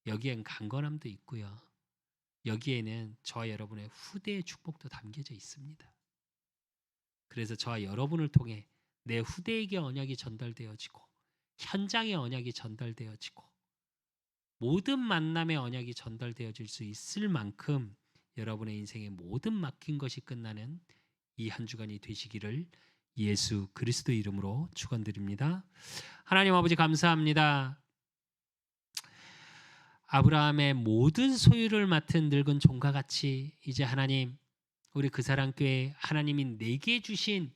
여기에는 강건함도 있고요. 여기에는 저와 여러분의 후대의 축복도 담겨져 있습니다. 그래서 저와 여러분을 통해 내 후대에게 언약이 전달되어지고, 현장의 언약이 전달되어지고, 모든 만남의 언약이 전달되어질 수 있을 만큼 여러분의 인생의 모든 막힌 것이 끝나는 이 한 주간이 되시기를 예수 그리스도 이름으로 축원드립니다. 하나님 아버지 감사합니다. 아브라함의 모든 소유를 맡은 늙은 종과 같이 이제 하나님, 우리 그 사람 교회 하나님이 내게 주신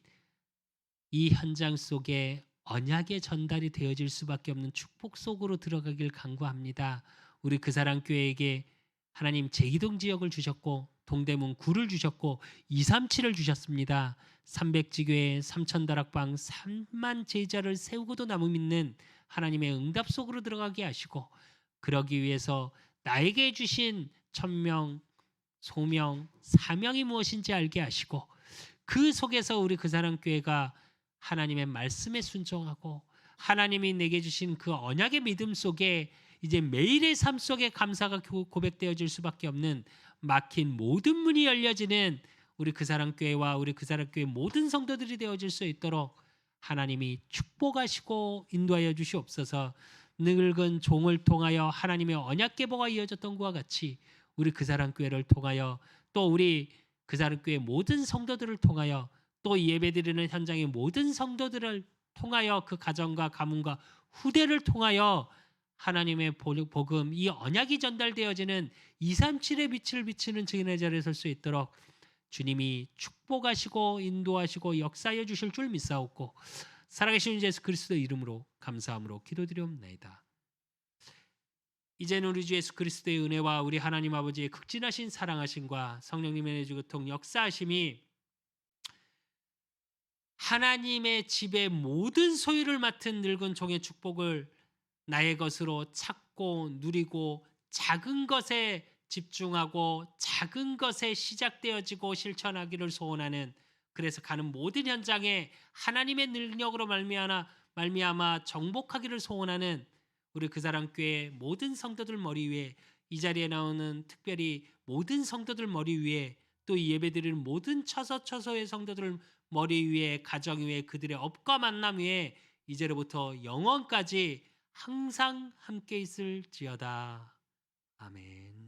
이 현장 속에 언약의 전달이 되어질 수밖에 없는 축복 속으로 들어가길 간구합니다. 우리 그 사람 교회에게 하나님 제기동 지역을 주셨고, 동대문 구를 주셨고, 237을 주셨습니다. 300지교회 3000다락방 3만 제자를 세우고도 남음 있는 하나님의 응답 속으로 들어가게 하시고, 그러기 위해서 나에게 주신 천명, 소명, 사명이 무엇인지 알게 하시고, 그 속에서 우리 그 사람 교회가 하나님의 말씀에 순종하고 하나님이 내게 주신 그 언약의 믿음 속에 이제 매일의 삶 속에 감사가 고백되어질 수밖에 없는 막힌 모든 문이 열려지는 우리 그 사람 교회와 우리 그 사람 교회 모든 성도들이 되어질 수 있도록 하나님이 축복하시고 인도하여 주시옵소서. 늙은 종을 통하여 하나님의 언약 계보가 이어졌던 것과 같이 우리 그 사람 교회를 통하여, 또 우리 그 사람 교회 모든 성도들을 통하여, 또 예배드리는 현장의 모든 성도들을 통하여 그 가정과 가문과 후대를 통하여 하나님의 복음, 이 언약이 전달되어지는 237의 빛을 비치는 증인의 자리에 설 수 있도록 주님이 축복하시고 인도하시고 역사해 주실 줄 믿사옵고 살아계신 예수 그리스도의 이름으로 감사함으로 기도드리옵나이다. 이제는 우리 주 예수 그리스도의 은혜와 우리 하나님 아버지의 극진하신 사랑하심과 성령님의 내주 교통 역사하심이 하나님의 집의 모든 소유를 맡은 늙은 종의 축복을 나의 것으로 찾고 누리고 작은 것에 집중하고 작은 것에 시작되어지고 실천하기를 소원하는, 그래서 가는 모든 현장에 하나님의 능력으로 말미암아 정복하기를 소원하는 우리 그사랑교회 모든 성도들 머리 위에, 이 자리에 나오는 특별히 모든 성도들 머리 위에, 또 이 예배드리는 모든 처소처소의 성도들 머리 위에, 가정 위에, 그들의 업과 만남 위에 이제로부터 영원까지 항상 함께 있을지어다. 아멘.